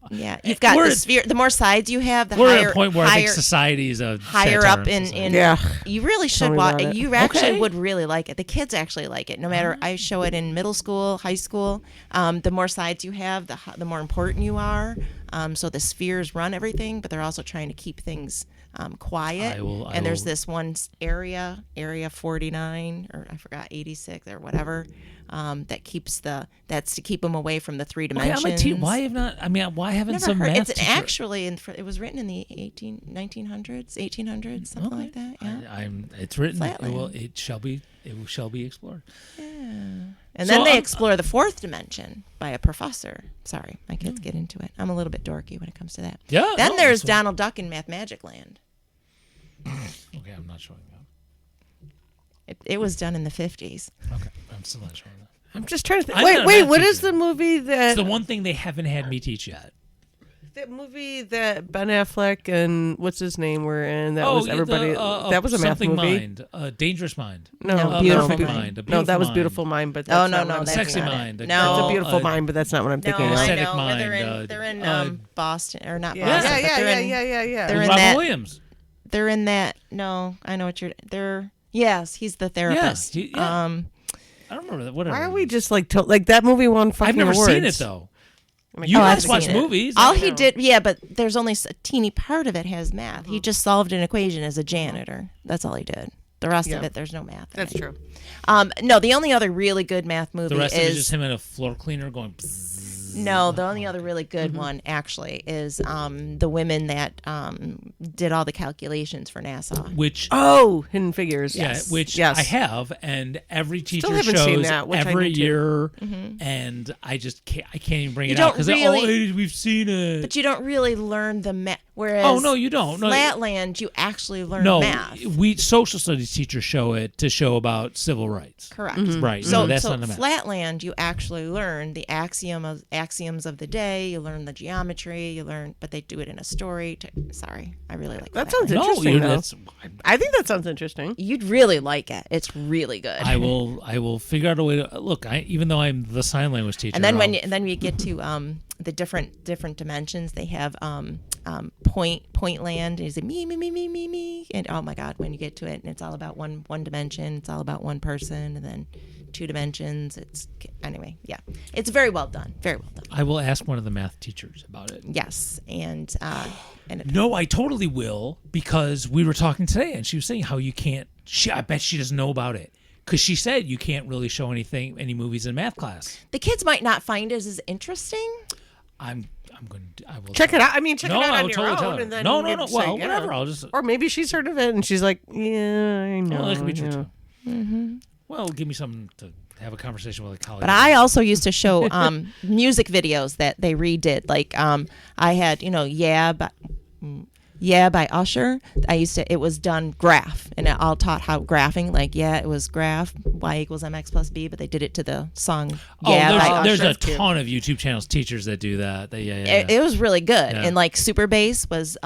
Yeah, you've got We're the at- sphere. The more sides you have, the We're higher, at a point where I think higher, society is a higher satire up in society. Yeah. You really Tell should me watch. about it. You actually Okay. would really like it. The kids actually like it. No matter, I show it in middle school, high school. The more sides you have, the more important you are. So the spheres run everything, but they're also trying to keep things quiet. I There's will- this one area 49, or I forgot 86 or whatever. That's to keep them away from the three Okay, dimensions. I'm a teen. Why have not? I mean, why haven't Never some heard. math It's teacher? actually it was written in the 1900s, 1800s, something like that. Yeah. It's written. Flatland. It shall be explored. And So then they I'm- explore the fourth dimension by a professor. Sorry, my kids get into it. I'm a little bit dorky when it comes to that. Yeah, Then no, there's that's what- Donald Duck in Math Magic Land. Okay, I'm not showing that. It was done in the 50s. Okay, I'm still not showing that. I'm just trying to think. I'm not a Wait, math what is teacher. the movie that It's the one thing they haven't had me teach yet. that movie that Ben Affleck and what's his name were in? That Oh, was everybody. that was a math something movie. Mind, Dangerous Mind. No, No, beautiful Perfect mind. Mind. A No, Beautiful that was Mind. Beautiful Mind, but Oh, that's no, not no, what I'm that's Sexy thinking of. not Mind. it. No, That's a No, beautiful mind, but that's not what I'm thinking No, of. I Aesthetic know. Mind, They're in uh, Boston, or not Yeah, Boston. yeah, but yeah, they're yeah, in, yeah, yeah, yeah. They're in Robin that. Williams. They're in that. No, I know what you're. They're. Yes, he's the therapist. Yeah. I don't remember that. Whatever. Why are we just like that movie won fucking I've never awards? seen it though. Like, You Oh, guys I've watch seen it. movies. All I he know. did, yeah, but there's only a teeny part of it has math. He just solved an equation as a janitor. That's all he did. The rest of Yeah. it, there's no math. in That's it. true. No, the only other really good math movie The rest of it is is just him in a floor cleaner going. no. The only other really good one actually is the women that did all the calculations for NASA. Which Oh, Hidden Figures. Yeah, which Yes. I have, and every teacher haven't seen shows that, which I every need to. year, and I can't even bring You it out don't because really- we've seen it. But you don't really learn the math. Whereas Oh, no, you don't. No, Flatland, you actually learn no, math. we social studies teachers show it to show about civil rights. Correct. Right. So, no, that's so not the math. Flatland, you actually learn the axiom of axioms of the day. You learn the geometry. You learn, but they do it in a story. Sorry, I really like That that. sounds interesting. you, though. that's, I think that sounds interesting. You'd really like it. It's really good. I will figure out a way to look. Even though I'm the sign language teacher, And then I'll- and then we get to the different dimensions. They have point land is it me, and oh my god, when you get to it and it's all about one dimension, it's all about one person, and then 2 dimensions. It's very well done, very well done. I will ask one of the math teachers about it. Yes, and No, I totally will, because we were talking today and she was saying how you can't. I bet she doesn't know about it, because she said you can't really show any movies in math class. the kids might not find it as interesting. I will Check it out. I mean, check No, it out I on will your totally tell own, her. and then No. maybe say, Well, yeah. whatever. I'll just. Or maybe she's heard of it and she's like, yeah, I know. Well, that could be true yeah. too. Mm-hmm. Well, give me something to have a conversation with a colleague. But I also used to show music videos that they redid. Like I had, Yeah by Usher. It was done graph, and it all taught how graphing, like, it was graph, Y equals MX plus B, but they did it to the song Yeah by there's Usher. a ton of YouTube channels, teachers that do that. It was really good. Yeah. And like Super Bass was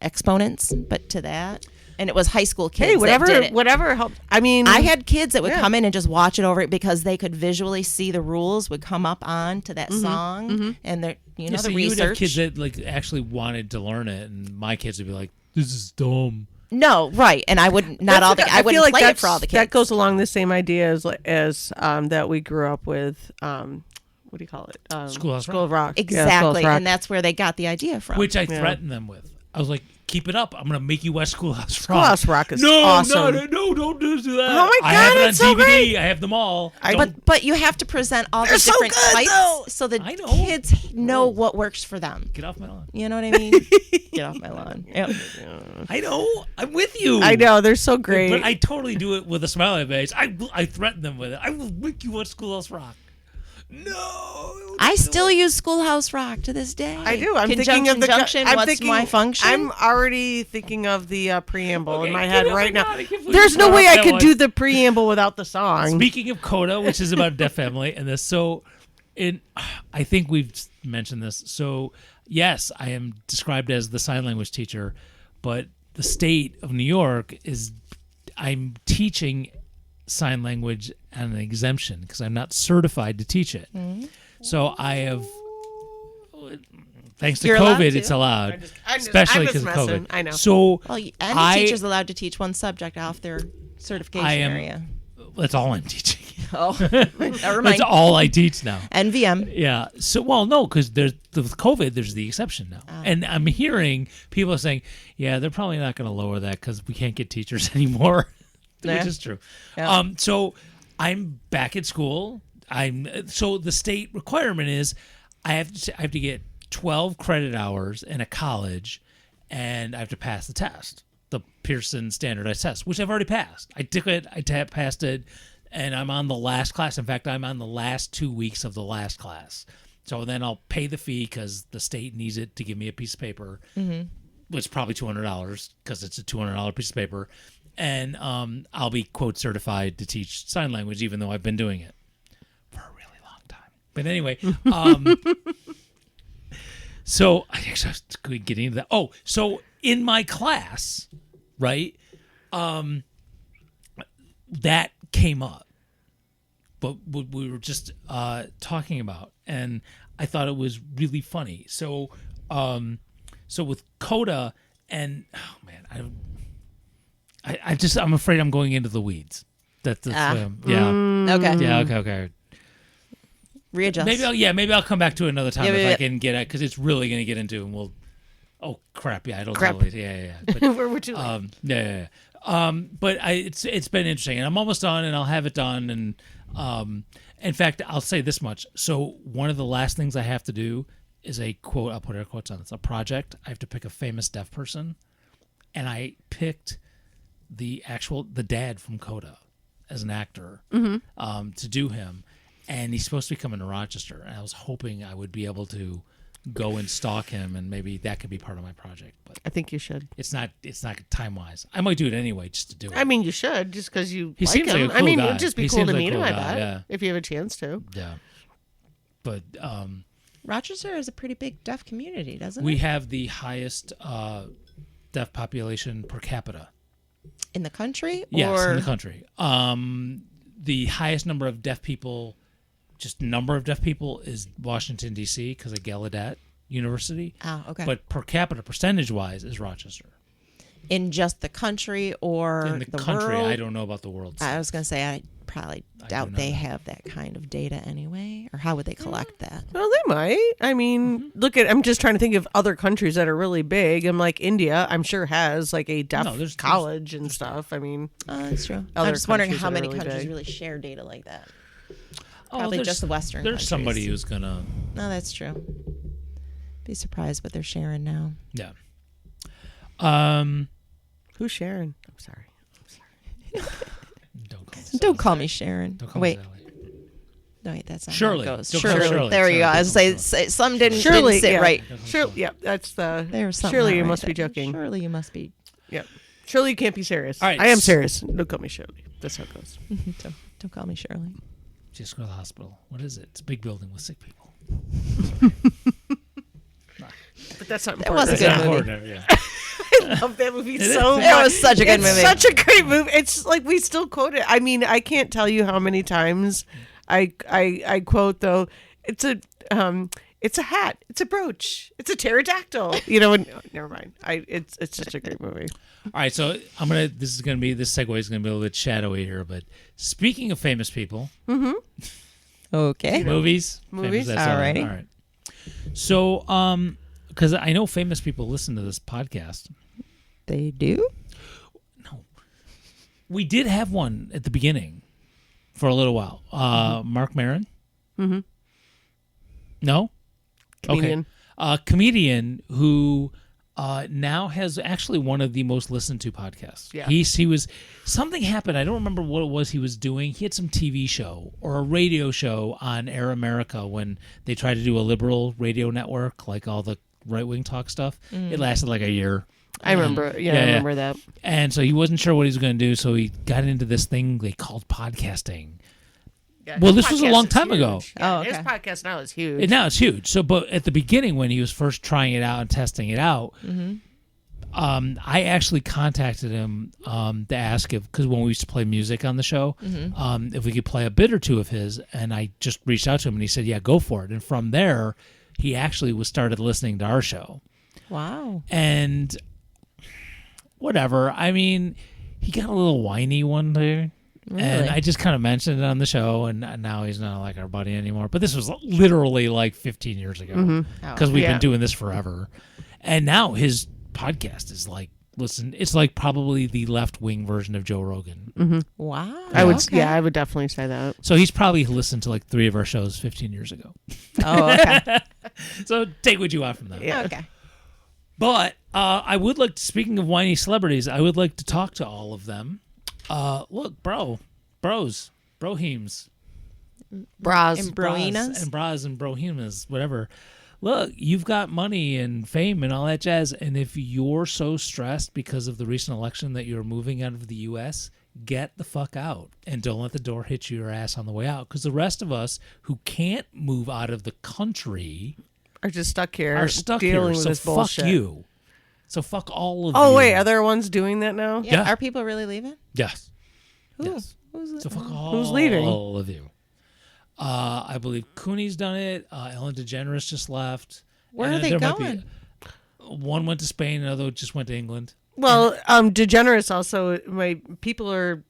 exponents, but to that. And it was high school kids Hey, that did it. whatever helped. I mean, I had kids that would Yeah. come in and just watch it over it because they could visually see the rules would come up on to that song, and they're Yeah, the so you would have research. kids that like actually wanted to learn it, and my kids would be like, "This is dumb." No, right, and I wouldn't. Not all the. I feel wouldn't like play it that's- for all the kids. That goes along the same idea as that we grew up with. What do you call it? Schoolhouse School of Rock. Yeah, Exactly, Schoolhouse Rock. and that's where they got the idea from. Which I threatened them with. I was like, "Keep it up! I'm gonna make you watch Schoolhouse Rock." Schoolhouse Rock is no, awesome. no, don't do that. Oh my I have God, it on it's so DVD. great. I have them all. but you have to present all the They're so different good, types though. so the I know. kids know what works for them. Get off my lawn. You know what I mean? Get off my lawn. Yep. I know. I'm with you. I know they're so great. But I totally do it with a smile on my face. I threaten them with it. I will make you watch Schoolhouse Rock. No. I still use Schoolhouse Rock to this day. I do. I'm Conjunction thinking of the junction. I'm What's thinking, my function? I'm already thinking of the preamble Okay, in my get head off right my now. God, I can't believe There's you no brought way up I that could one. do the preamble without the song. Speaking of Coda, which is about a deaf family, and this, I think we've mentioned this. So, yes, I am described as the sign language teacher, but the state of New York I'm teaching sign language on an exemption because I'm not certified to teach it. So I have, thanks to You're allowed COVID, to. it's allowed, I'm just especially because of messing. COVID. I know. So Well, any I- teacher's allowed to teach one subject off their certification I am- area. that's all I'm teaching. Oh, never mind. That's all I teach now. NVM. Yeah. So, well, no, because with COVID, there's the exception now, and I'm hearing people saying, "Yeah, they're probably not going to lower that because we can't get teachers anymore," Yeah. which is true. Yeah. So I'm back at school. So the state requirement is I have to get 12 credit hours in a college, and I have to pass the test, the Pearson standardized test, which I've already passed. I took it. Passed it. And I'm on the last class. In fact, I'm on the last 2 weeks of the last class. So then I'll pay the fee because the state needs it to give me a piece of paper. Mm-hmm. It's probably $200 because it's a $200 piece of paper. And I'll be, quote, certified to teach sign language, even though I've been doing it for a really long time. But anyway, so I actually was getting into that. Oh, so in my class, right, that came up, but what we were just talking about, and I thought it was really funny. So, so with Coda, and oh man, I'm afraid I'm going into the weeds. That's yeah, Okay. yeah, okay. Readjust. Maybe I'll come back to it another time Yeah, if yeah, I can get it, because it's really going to get into, and we'll. Oh crap! Yeah, I don't Crap. totally. Yeah. But, Where would you like? yeah. But it's been interesting, and I'm almost done, and I'll have it done. And in fact, I'll say this much. So one of the last things I have to do is a quote. I'll put air quotes on. It's a project. I have to pick a famous deaf person, and I picked the dad from Coda as an actor to do him, and he's supposed to be coming to Rochester. And I was hoping I would be able to go and stalk him, and maybe that could be part of my project. But I think you should. it's not time wise. I might do it anyway just to do it. I mean, you should just because you He like seems him. like a I cool mean, guy. it'd just be He cool seems to like a meet him. cool I guy, bet yeah. if you have a chance to. Yeah. But Rochester is a pretty big deaf community, doesn't We it? have the highest deaf population per capita. In the country? Yes, or in the country. The highest number of deaf people, just number of deaf people, is Washington, D.C. because of Gallaudet University. Oh, okay. But per capita, percentage-wise, is Rochester. in just the country or In the country, world? I don't know about the world. I was going to say, I probably doubt do they not. have that kind of data anyway. Or how would they collect that? Well, they might. I mean, look at. I'm just trying to think of other countries that are really big. I'm like India. I'm sure has like a deaf No, there's- college and stuff. I mean, Oh, that's true. Other I'm just wondering countries how that are many really countries big. really share data like that. Oh, Probably there's- just the Western There's countries. somebody who's gonna. No, that's true. Be surprised what they're sharing now. Yeah. who's Sharon? I'm sorry. Don't call me. Don't call me Sharon. Don't call Wait, me Sally. no, wait, that's not Shirley. how it goes. Don't call her Shirley. Shirley. There you go. Sorry, I was don't say, call say some didn't Shirley, sit yeah. right. Shirley, yeah, that's the. There's something Shirley, not you right must be there. joking. Shirley, you must be. Yeah, Shirley, you can't be serious. All right, I am s- serious. Don't call me Shirley. That's how it goes. Don't call me Shirley. Just go to the hospital. What is it? It's a big building with sick people. But that's not That was a important. good It's movie. important, yeah. I love that movie is. so much. It was such a good It's movie. such a great movie. It's like we still quote it. I mean, I can't tell you how many times I quote though. It's a hat. It's a brooch. It's a pterodactyl. You know. And, never mind. It's such a great movie. All right, so this segue is gonna be a little bit shadowy here, but speaking of famous people, Okay. movies, Movies? famous, that's all Alrighty. All right. So, because I know famous people listen to this podcast. They do? We did have one at the beginning for a little while. Mark Maron. Mhm. No. Comedian. Okay. A comedian who now has actually one of the most listened to podcasts. Yeah. He was something happened. I don't remember what it was he was doing. He had some TV show or a radio show on Air America when they tried to do a liberal radio network, like all the right wing talk stuff. It lasted like a year. I remember. Yeah, I remember that. And so he wasn't sure what he was going to do, so he got into this thing they called podcasting. Yeah, Well, his this was a podcast long is time huge. ago. Yeah, Oh, his okay. podcast now is huge. And now it's huge. So, but at the beginning when he was first trying it out and testing it out, I actually contacted him to ask if, because when we used to play music on the show, if we could play a bit or two of his, and I just reached out to him and he said, "Yeah, go for it." And from there, he actually started listening to our show. Wow. And whatever. I mean, he got a little whiny one day. Really? And I just kind of mentioned it on the show, and now he's not like our buddy anymore. But this was literally like 15 years ago because we've Yeah. been doing this forever. And now his podcast is like, listen, it's like probably the left wing version of Joe Rogan. Wow. I would. Okay. Yeah, I would definitely say that. So he's probably listened to like 3 of our shows 15 years ago. Oh, okay. So take what you want from that. Yeah. Okay. But I would like to, speaking of whiny celebrities, I would like to talk to all of them. Look, brohemes, Bras. And broinas? and bras and brohemas, whatever. Look, you've got money and fame and all that jazz, and if you're so stressed because of the recent election that you're moving out of the U.S., get the fuck out and don't let the door hit your ass on the way out. Because the rest of us who can't move out of the country Are just stuck here. are stuck dealing here. with So this fuck bullshit. you. So fuck all of you. Oh wait, are there ones doing that now? Yeah. Yeah. Are people really leaving? Yes. Who? Yes. Who's So fuck all Who's leaving? of you. I believe Cooney's done it. Ellen DeGeneres just left. Where And are they there might be- going? one went to Spain, another just went to England. Well, DeGeneres also. My people are.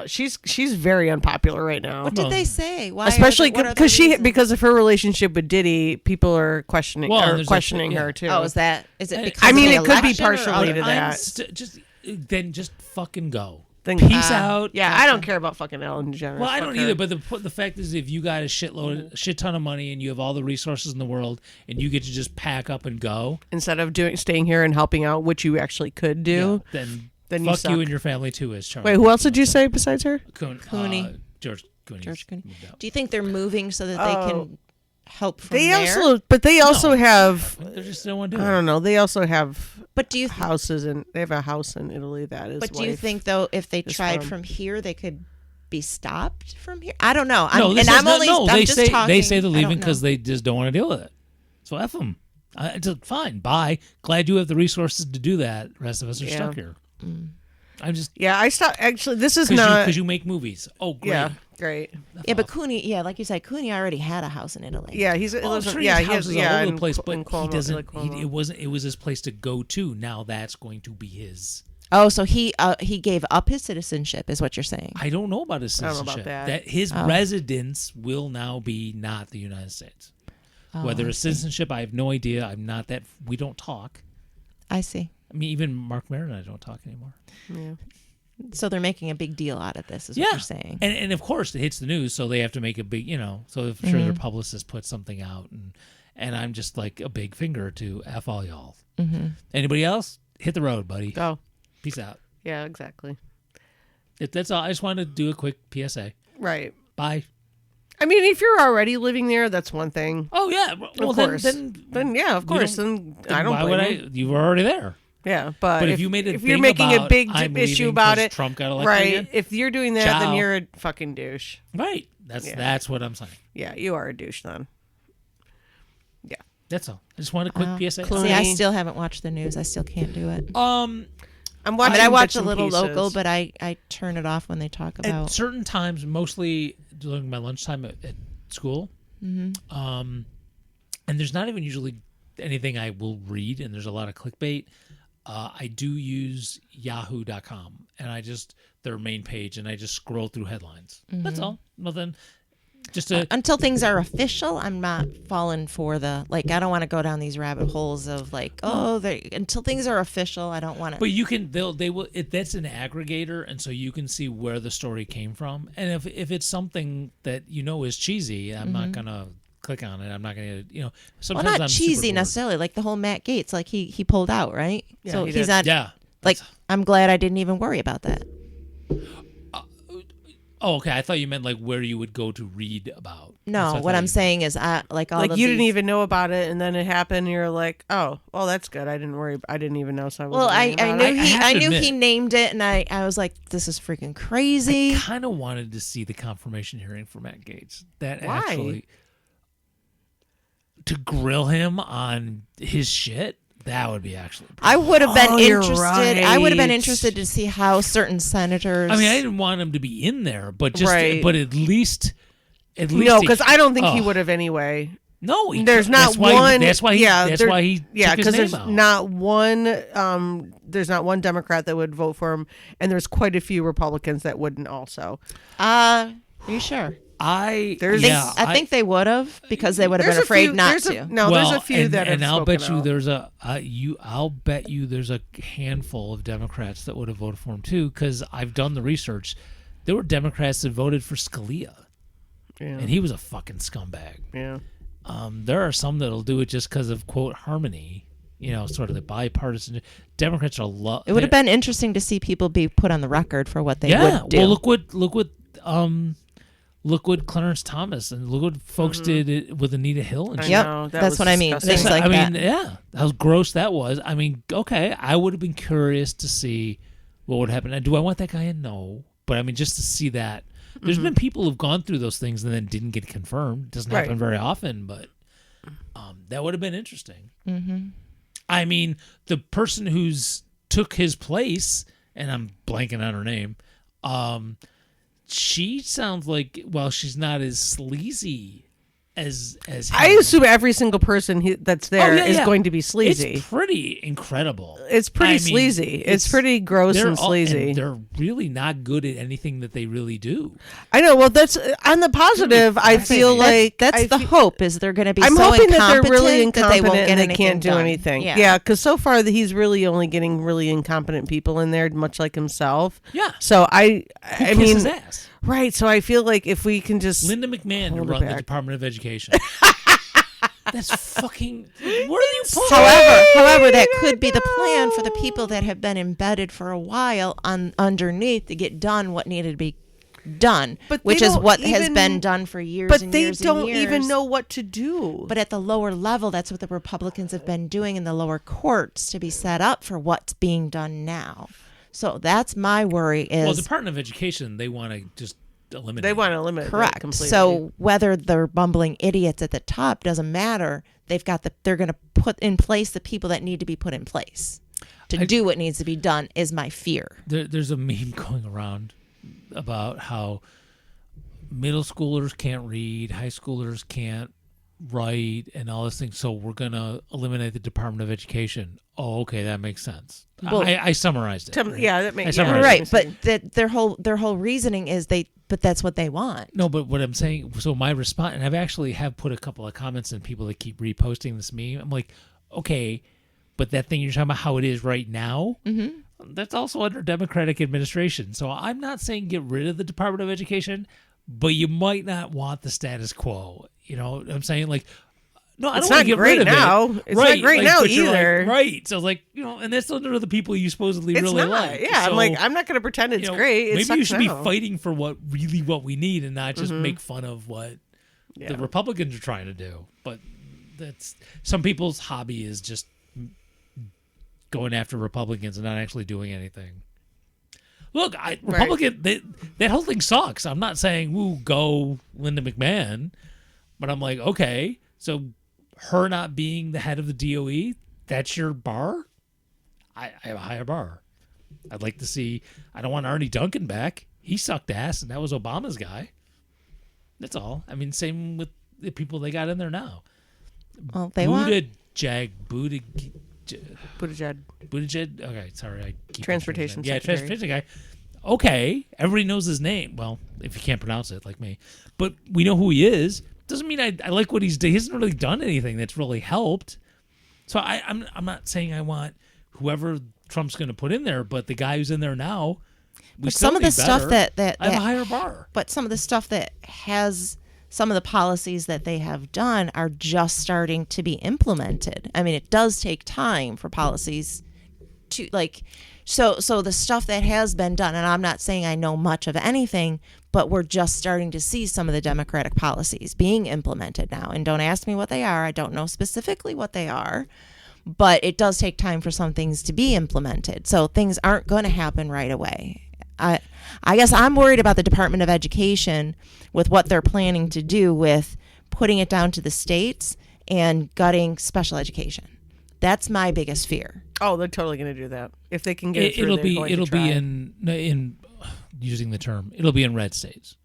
She's very unpopular right now. What did they say? Why? Especially what are the because reasons? because of her relationship with Diddy, people are questioning Well, are there's a- questioning yeah. her too. Oh, is it I because I mean, of it the could be election or partially other- to that. Then just fucking go. Then- Peace out. Yeah, I don't care about fucking Ellen DeGeneres. Well, I Fuck don't her. either. But the fact is, if you got a shit ton of money and you have all the resources in the world, and you get to just pack up and go, Instead of staying here and helping out, which you actually could do. yeah, then Then you fuck suck. you and your family too. As Charlie. Wait, who else did you say besides her? Cooney. George Cooney. George Cooney. moved out. Do you think they're moving so that they Oh. can help from They there? also have. They just don't want to do I it. don't know. They also have But do you houses in. They have a house in Italy that is. But do you think though, if they is tried from. from here, they could be stopped from here? I don't know. No, I'm they just say talking. they say they're I don't leaving because know. they just don't want to deal with it. So F them. Fine. Bye. Glad you have the resources to do that. The rest of us are stuck here. I'm just Yeah, I stopped. Actually, this is not. because you make movies. Oh, great. Yeah, great. Yeah, but Cooney, like you said, Cooney already had a house in Italy. Yeah, he's. Oh, I'm sure yeah, he he has has. houses Yeah, all over in the place, Cu- but in Cuomo, he doesn't. like Cuomo. It wasn't. It was his place to go to. Now that's going to be his. Oh, so he gave up his citizenship, is what you're saying? I don't know about his I don't know citizenship. about that. His residence will now be not the United States. Whether it's citizenship, I have no idea. I'm not that. We don't talk. I see. I mean, even Mark Maron and I don't talk anymore. Yeah. So they're making a big deal out of this, is what you're saying. And of course it hits the news, so they have to make a big, so I'm sure their publicist put something out, and I'm just like a big finger to F all y'all. Anybody else? Hit the road, buddy. Go. Peace out. Yeah, exactly. That's all. I just wanted to do a quick PSA. Right. Bye. I mean, if you're already living there, that's one thing. Oh yeah. Well, Of course. then Yeah, of we course. don't- Then I don't why blame would you. You were already there. Yeah, but But if you made it if you're big making about, a big I'm issue leaving about 'cause it, Trump got elected right? again? If you're doing that, Ciao. then you're a fucking douche. Right. Yeah. That's what I'm saying. Yeah, you are a douche then. Yeah. That's all. I just want a quick PSA. Clooney. See, I still haven't watched the news. I still can't do it. I'm I watching. mean, I watch bits a and little pieces. local, but I turn it off when they talk At about. certain times, mostly during my lunchtime at school, and there's not even usually anything I will read, and there's a lot of clickbait. I do use Yahoo.com, and their main page, and I just scroll through headlines. That's all. Nothing. Just to. Until things are official, I'm not falling for the I don't want to go down these rabbit holes of until things are official, I don't want to. But you can, they will. That's an aggregator, and so you can see where the story came from. And if it's something that is cheesy, I'm not gonna click on it. I'm not gonna, Well, Sometimes not I'm cheesy super bored. necessarily, like the whole Matt Gaetz, like he pulled out, right? Yeah, so he he's did. not. Yeah. I'm glad I didn't even worry about that. Oh, okay. I thought you meant like where you would go to read about. No, what I'm saying is, Like you didn't even know about it, and then it happened. And you're like, oh, well, that's good. I didn't worry. I didn't even know. So I Well, wasn't I worrying knew about it. I have to he admit- named it, and I was like, this is freaking crazy. I kind of wanted to see the confirmation hearing for Matt Gaetz. That Why? actually to grill him on his shit. That would be actually. I would have been Oh, you're interested. I would have been right. interested to see how certain senators. I mean, I didn't want him to be in there, but Right. but at least. No, he- because I don't think he oh. would have anyway. No, There's not that's why one. That's why he. Yeah, that's there- why he. Yeah, because there's not one. There's not one Democrat that would vote for him, and there's quite a few Republicans that wouldn't also. are you sure? There's- Yeah, I think they would have because they would have There's been a afraid few- not there's to. No, well, there's a few that have and I'll spoken bet you out. there's I'll bet you there's a handful of Democrats that would have voted for him too, because I've done the research. There were Democrats that voted for Scalia, Yeah. and he was a fucking scumbag. Yeah. There are some that'll do it just because of quote harmony, sort of the bipartisan. Democrats are It would have been interesting to see people be put on the record for what they would do. Well, look what Clarence Thomas and look what folks did it with Anita Hill and I shit. Yep, know, that that's was what I mean. disgusting. Things like I mean, that. yeah, how gross that was. I mean, okay, I would have been curious to see what would happen. And do I want that guy in? No, but I mean, just to see that. There's been people who've gone through those things and then didn't get confirmed. It doesn't happen Right. very often, but that would have been interesting. Mm-hmm. I mean, the person who's took his place, and I'm blanking on her name. She sounds like, well, she's not as sleazy as I him. assume every single person that's there is yeah. going to be sleazy. It's pretty incredible. It's pretty I mean, sleazy. It's pretty gross they're and sleazy. they're really not good at anything that they really do. I know. Well, that's on the positive. I feel like that's I the fe- hope is they're going to be I'm so hoping that they're really incompetent that they incompetent won't get and they anything can't do done. anything. Yeah. Yeah, because so far he's really only getting really incompetent people in there, much like himself. Yeah. So I Who mean, kisses ass? right. So I feel like if we can just Linda McMahon to Hold it run the back. Department of Education. That's fucking. What are you pulling? However, that could be the plan for the people that have been embedded for a while underneath to get done what needed to be done, But which they is don't what has even- been done for years but and they years don't and years. even know what to do. But at the lower level, that's what the Republicans have been doing in the lower courts to be set up for what's being done now. So that's my worry is Well, Department of Education, they want to just eliminate. They want to eliminate that Correct. completely. So whether they're bumbling idiots at the top doesn't matter. They're going to put in place the people that need to be put in place to do what needs to be done is my fear. There's a meme going around about how middle schoolers can't read, high schoolers can't write, and all this thing. So we're going to eliminate the Department of Education. Oh, okay, that makes sense. Well, I summarized it. Right? Yeah, that makes I summarized Right, it. but their whole reasoning is but that's what they want. No, but what I'm saying, so my response, and I've actually have put a couple of comments in people that keep reposting this meme. I'm like, okay, but that thing you're talking about, how it is right now, that's also under Democratic administration. So I'm not saying get rid of the Department of Education, but you might not want the status quo. You know what I'm saying? Like, no, I It's don't want not to get great rid of now. it. It's not great now but you're like, either. right. So like, and that's under the people you supposedly It's really not. like. Yeah, So, I'm not going to pretend it's you know, great. It maybe sucks you should now. be fighting for what we need and not just make fun of what the Republicans are trying to do. But that's some people's hobby is just going after Republicans and not actually doing anything. Look, Republican that whole thing sucks. I'm not saying "Ooh, go Linda McMahon," but I'm like, okay, so her not being the head of the DOE, that's your bar. I have a higher bar. I'd like to see. I don't want Arnie Duncan back. He sucked ass, and that was Obama's guy. That's all. I mean, same with the people they got in there now. Well, they want Buttigieg. Buttigieg. Okay, sorry. I keep Transportation Yeah, secretary. transportation guy. Okay, everybody knows his name. Well, if you can't pronounce it, like me, but we know who he is. Doesn't mean I like what he's done. He hasn't really done anything that's really helped. So I'm not saying I want whoever Trump's going to put in there, but the guy who's in there now. But some of the stuff that I have a higher bar. But some of the stuff that has some of the policies that they have done are just starting to be implemented. I mean, it does take time for policies to so the stuff that has been done, and I'm not saying I know much of anything, but we're just starting to see some of the Democratic policies being implemented now. And don't ask me what they are. I don't know specifically what they are, but it does take time for some things to be implemented. So things aren't going to happen right away. I guess I'm worried about the Department of Education with what they're planning to do with putting it down to the states and gutting special education. That's my biggest fear. Oh, they're totally going to do that if they can get it through. It'll they're be going to it'll try. be in using the term. It'll be in red states.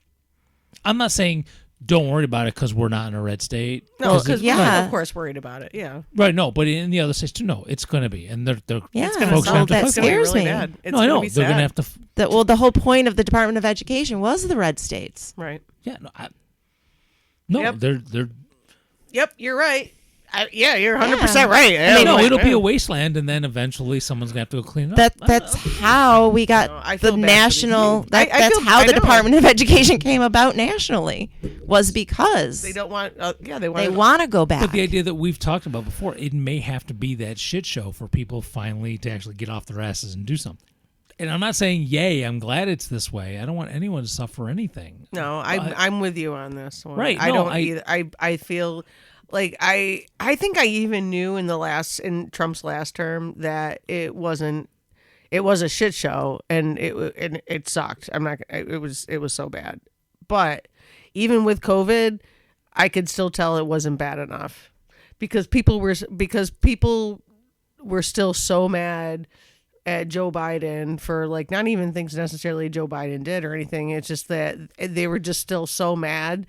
I'm not saying don't worry about it because we're not in a red state. No, because yeah. we're of course worried about it. Yeah, Right, no, but in the other states too, no, it's going to be, and they're Yeah, it's going folks to gonna have to that fight for it. scares really me. bad. It's No, I gonna know be they're going to sad. have to. The whole point of the Department of Education was the red states. Right. Yeah, no, Yep. they're. Yep, you're right. You're 100% right. I mean, no, Like, it'll be yeah. a wasteland, and then eventually someone's going to have to go clean it up. That's how we got No, I the feel bad for these national. people. I That's feel- how I the know. Department of Education came about nationally, was because They don't want. They they want. want to go back. But the idea that we've talked about before, it may have to be that shit show for people finally to actually get off their asses and do something. And I'm not saying, yay, I'm glad it's this way. I don't want anyone to suffer anything. No, I'm with you on this one. Right, I no, don't either. I feel like I think I even knew in Trump's last term that it was a shit show and it sucked. It was so bad. But even with COVID, I could still tell it wasn't bad enough because people were still so mad at Joe Biden for like not even things necessarily Joe Biden did or anything. It's just that they were just still so mad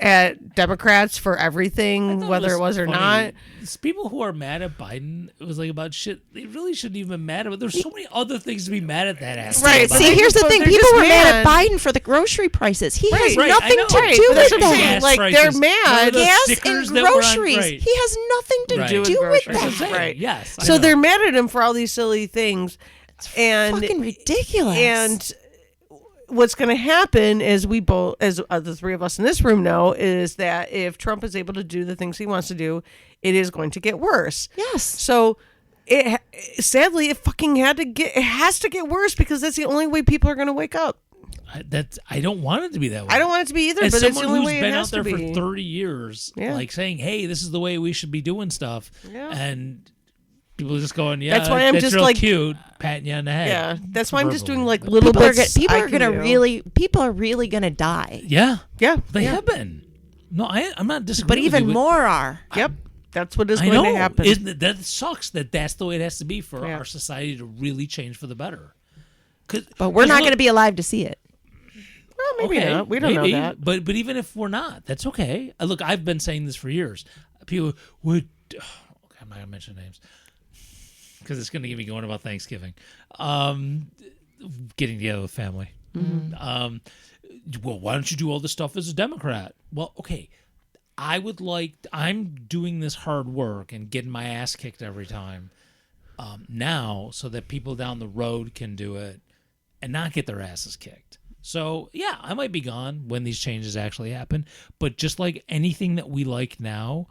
at Democrats for everything, whether it was or funny. not. It's people who are mad at Biden, it was like about shit. They really shouldn't even be mad about. There's so many other things to be mad at that ass. Right, about. but See, here's the but thing: they're people just were mad at mad. Biden for the grocery prices. He has Right, I nothing know. to Right, do but that's with what I'm saying. that. Like, they're prices. mad. None of the Gas stickers and that were on- groceries. right. He has nothing to Right. do with groceries. that. Right. Yes. I So know. they're mad at him for all these silly things, and Fucking ridiculous. And what's going to happen is we both, as the three of us in this room know, is that if Trump is able to do the things he wants to do, it is going to get worse. yes, So sadly, it has to get worse because that's the only way people are going to wake up. I don't want it to be that way. I don't want it to be either, As but it's the someone only who's way it been has out there to be. for 30 years, Yeah. like saying, "Hey, this is the way we should be doing stuff," Yeah. and People are just going, yeah, That's why I'm that's just real like- cute, patting you on the head. Yeah, that's why I'm just doing Proverbially. like little bits. People I are can gonna do. really gonna die. Yeah, Yeah, they yeah. have been. No, I'm not disagreeing. But with even you, more are. Yep, that's what is I going know to happen. that sucks. That's the way it has to be for Yeah. our society to really change for the better. But we're not going to be alive to see it. Well, maybe not. We don't know that. But even if we're not, that's okay. Look, I've been saying this for years. People would. I'm not gonna mention names because it's gonna get me going about Thanksgiving. Getting together with family. Well, why don't you do all this stuff as a Democrat? Well, okay. I'm doing this hard work and getting my ass kicked every time now so that people down the road can do it and not get their asses kicked. So, yeah, I might be gone when these changes actually happen. But just like anything that we like now,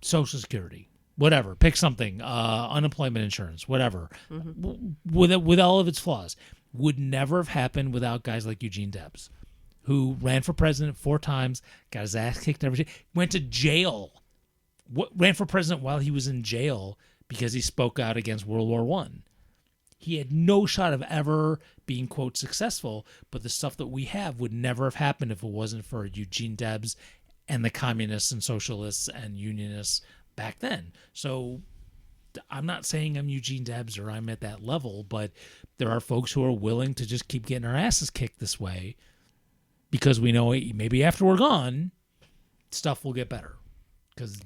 Social Security, whatever, pick something, unemployment insurance, whatever, with all of its flaws, would never have happened without guys like Eugene Debs, who ran for president 4 times, got his ass kicked every day, went to jail, ran for president while he was in jail because he spoke out against World War One. He had no shot of ever being, quote, successful, but the stuff that we have would never have happened if it wasn't for Eugene Debs and the communists and socialists and unionists back then. So I'm not saying I'm Eugene Debs or I'm at that level, but there are folks who are willing to just keep getting our asses kicked this way because we know maybe after we're gone, stuff will get better. Because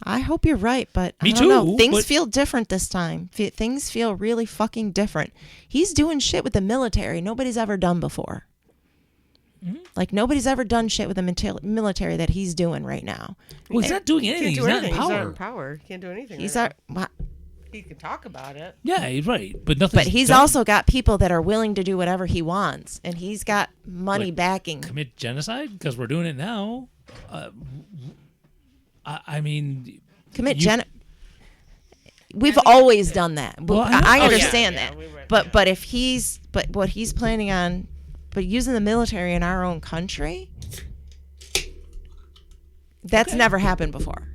I hope you're right, but Me I don't know. too, Things but- feel different this time. Things feel really fucking different. He's doing shit with the military nobody's ever done before. Like, nobody's ever done shit with the military that he's doing right now. well, he's not doing He anything. can't He's do not in anything. He's not power. in power. He can't do anything. He's right our, now. He can talk about it. Yeah, he's right. But nothing. but he's also got people that are willing to do whatever he wants, and he's got money Like, backing. commit genocide because we're doing it now. I mean, Commit you- gen. We've always done that. Well, I know- I oh, yeah, understand yeah, that. we went- But what he's planning on, but using the military in our own country, that's never happened before.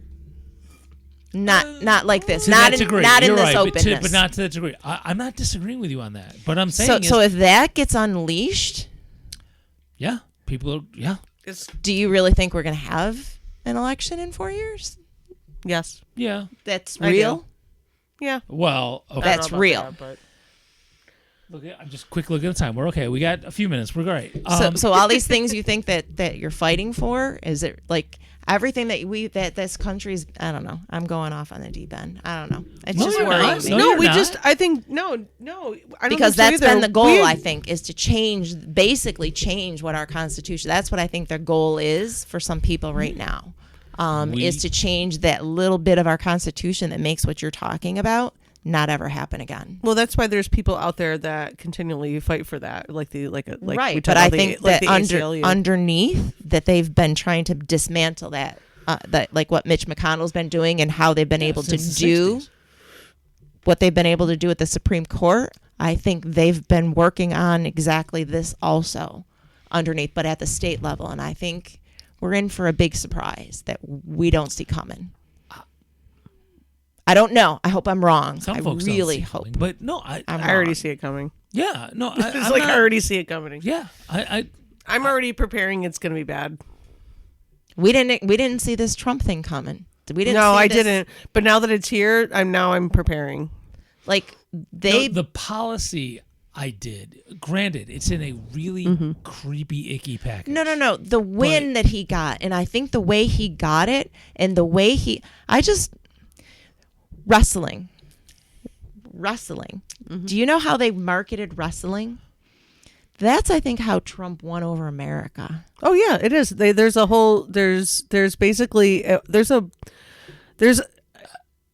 Not like this. to Not that in degree. not in You're this right, openness. but not to that degree. I'm not disagreeing with you on that. But I'm saying so if that gets unleashed, yeah, people are, yeah. It's do you really think we're going to have an election in 4 years? yes. Yeah. That's I do. real. Yeah. Well, okay. I don't That's know about real. that, but I'm just quick look at the time. We're okay. We got a few minutes. We're great. So all these things you think that you're fighting for, is it like everything that this country's? I don't know. I'm going off on the deep end. I don't know. It's No, just you're worrying not. me. No, no, you're we not. just. I think no. I don't Because think so that's been either. the goal, We- I think, is to basically change what our Constitution. That's what I think their goal is for some people right now, is to change that little bit of our Constitution that makes what you're talking about not ever happen again. Well, that's why there's people out there that continually fight for that, like we Right, talked but I about think like that the ACLU. underneath that they've been trying to dismantle that, like what Mitch McConnell's been doing and how they've been able to since the do 60s. what they've been able to do at the Supreme Court. I think they've been working on exactly this also underneath, but at the state level. And I think we're in for a big surprise that we don't see coming. I don't know. I hope I'm wrong. Some I folks don't really see hope. coming, but no, I'm I already wrong. see it coming. yeah, no, It's I'm like not, I already see it coming. yeah, I'm already preparing. It's going to be bad. We didn't see this Trump thing coming. We didn't. No, see I this- didn't. But now that it's here, I'm preparing. Like no, they the policy I did. Granted, it's in a really creepy, icky package. No. The win that he got, and I think the way he got it, and the way wrestling. Do you know how they marketed wrestling? That's, I think, how Trump won over America. Oh yeah, it is. There's a whole. There's basically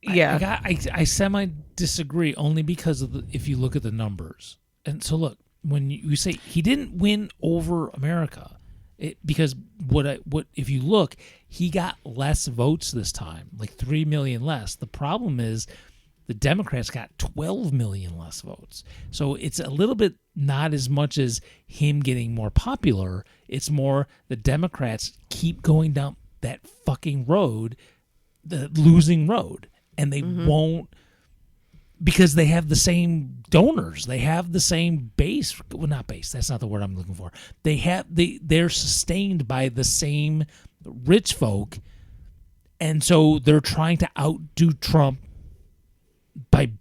yeah. I semi disagree only because of if you look at the numbers. And so look, when you say he didn't win over America, because what if you look, he got less votes this time, like 3 million less. The problem is the Democrats got 12 million less votes. So it's a little bit not as much as him getting more popular. It's more the Democrats keep going down that fucking road, the losing road. and they won't, because they have the same donors. They have the same base. Well, not base. That's not the word I'm looking for. They're sustained by the same rich folk, and so they're trying to outdo Trump by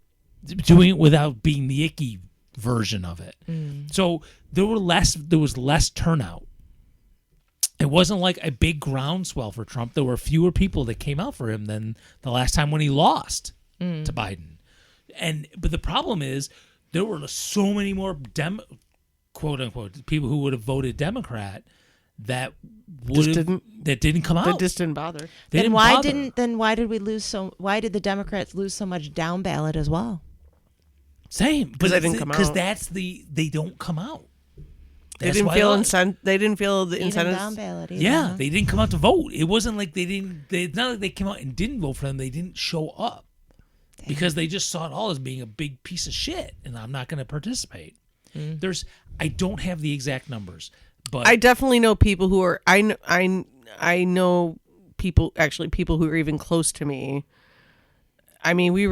doing it without being the icky version of it. So there was less turnout. It wasn't like a big groundswell for Trump. There were fewer people that came out for him than the last time when he lost to Biden. But the problem is there were so many more quote unquote people who would have voted Democrat that didn't come out. That just didn't bother. Then why did we lose why did the Democrats lose so much down ballot as well? Same, because they didn't come out. Because they don't come out. They didn't feel the Even incentives. down ballot either, Yeah, huh? they didn't come out to vote. It wasn't like it's not like they came out and didn't vote for them. They didn't show up because they just saw it all as being a big piece of shit, and I'm not going to participate. I don't have the exact numbers, but I definitely know people who are. I know people who are even close to me. I mean, we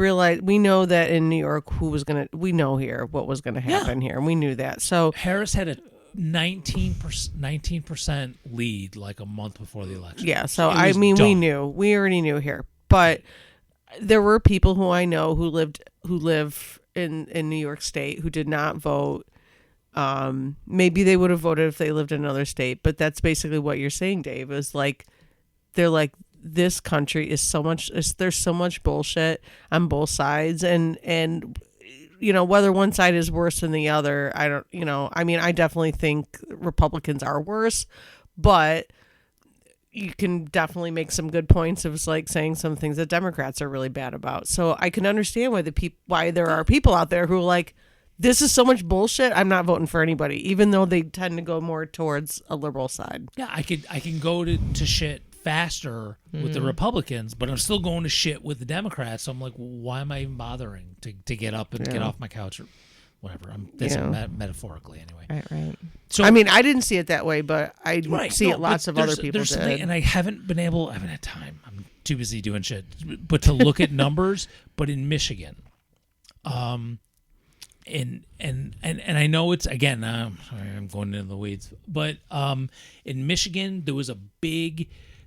know that in New York, we know here what was going to happen here, and we knew that. So Harris had a 19% lead like a month before the election. yeah, so It I was mean, dumb. we already knew here, but there were people who I know who live in New York State who did not vote. Maybe they would have voted if they lived in another state, but that's basically what you're saying, Dave, is like, they're like, this country is there's so much bullshit on both sides, and whether one side is worse than the other, I don't, I mean, I definitely think Republicans are worse, but you can definitely make some good points of like saying some things that Democrats are really bad about. So I can understand why there are people out there who are like, this is so much bullshit, I'm not voting for anybody, even though they tend to go more towards a liberal side. Yeah, I can go to shit faster with the Republicans, but I'm still going to shit with the Democrats. So I'm like, why am I even bothering to get up and get off my couch or whatever? That's metaphorically anyway. Right. So I mean, I didn't see it that way, but I see it lots but of other there's people something, did. and I haven't had time. I'm too busy doing shit, but to look at numbers. But in Michigan, and I know it's, again, sorry, I'm going into the weeds, but in Michigan there was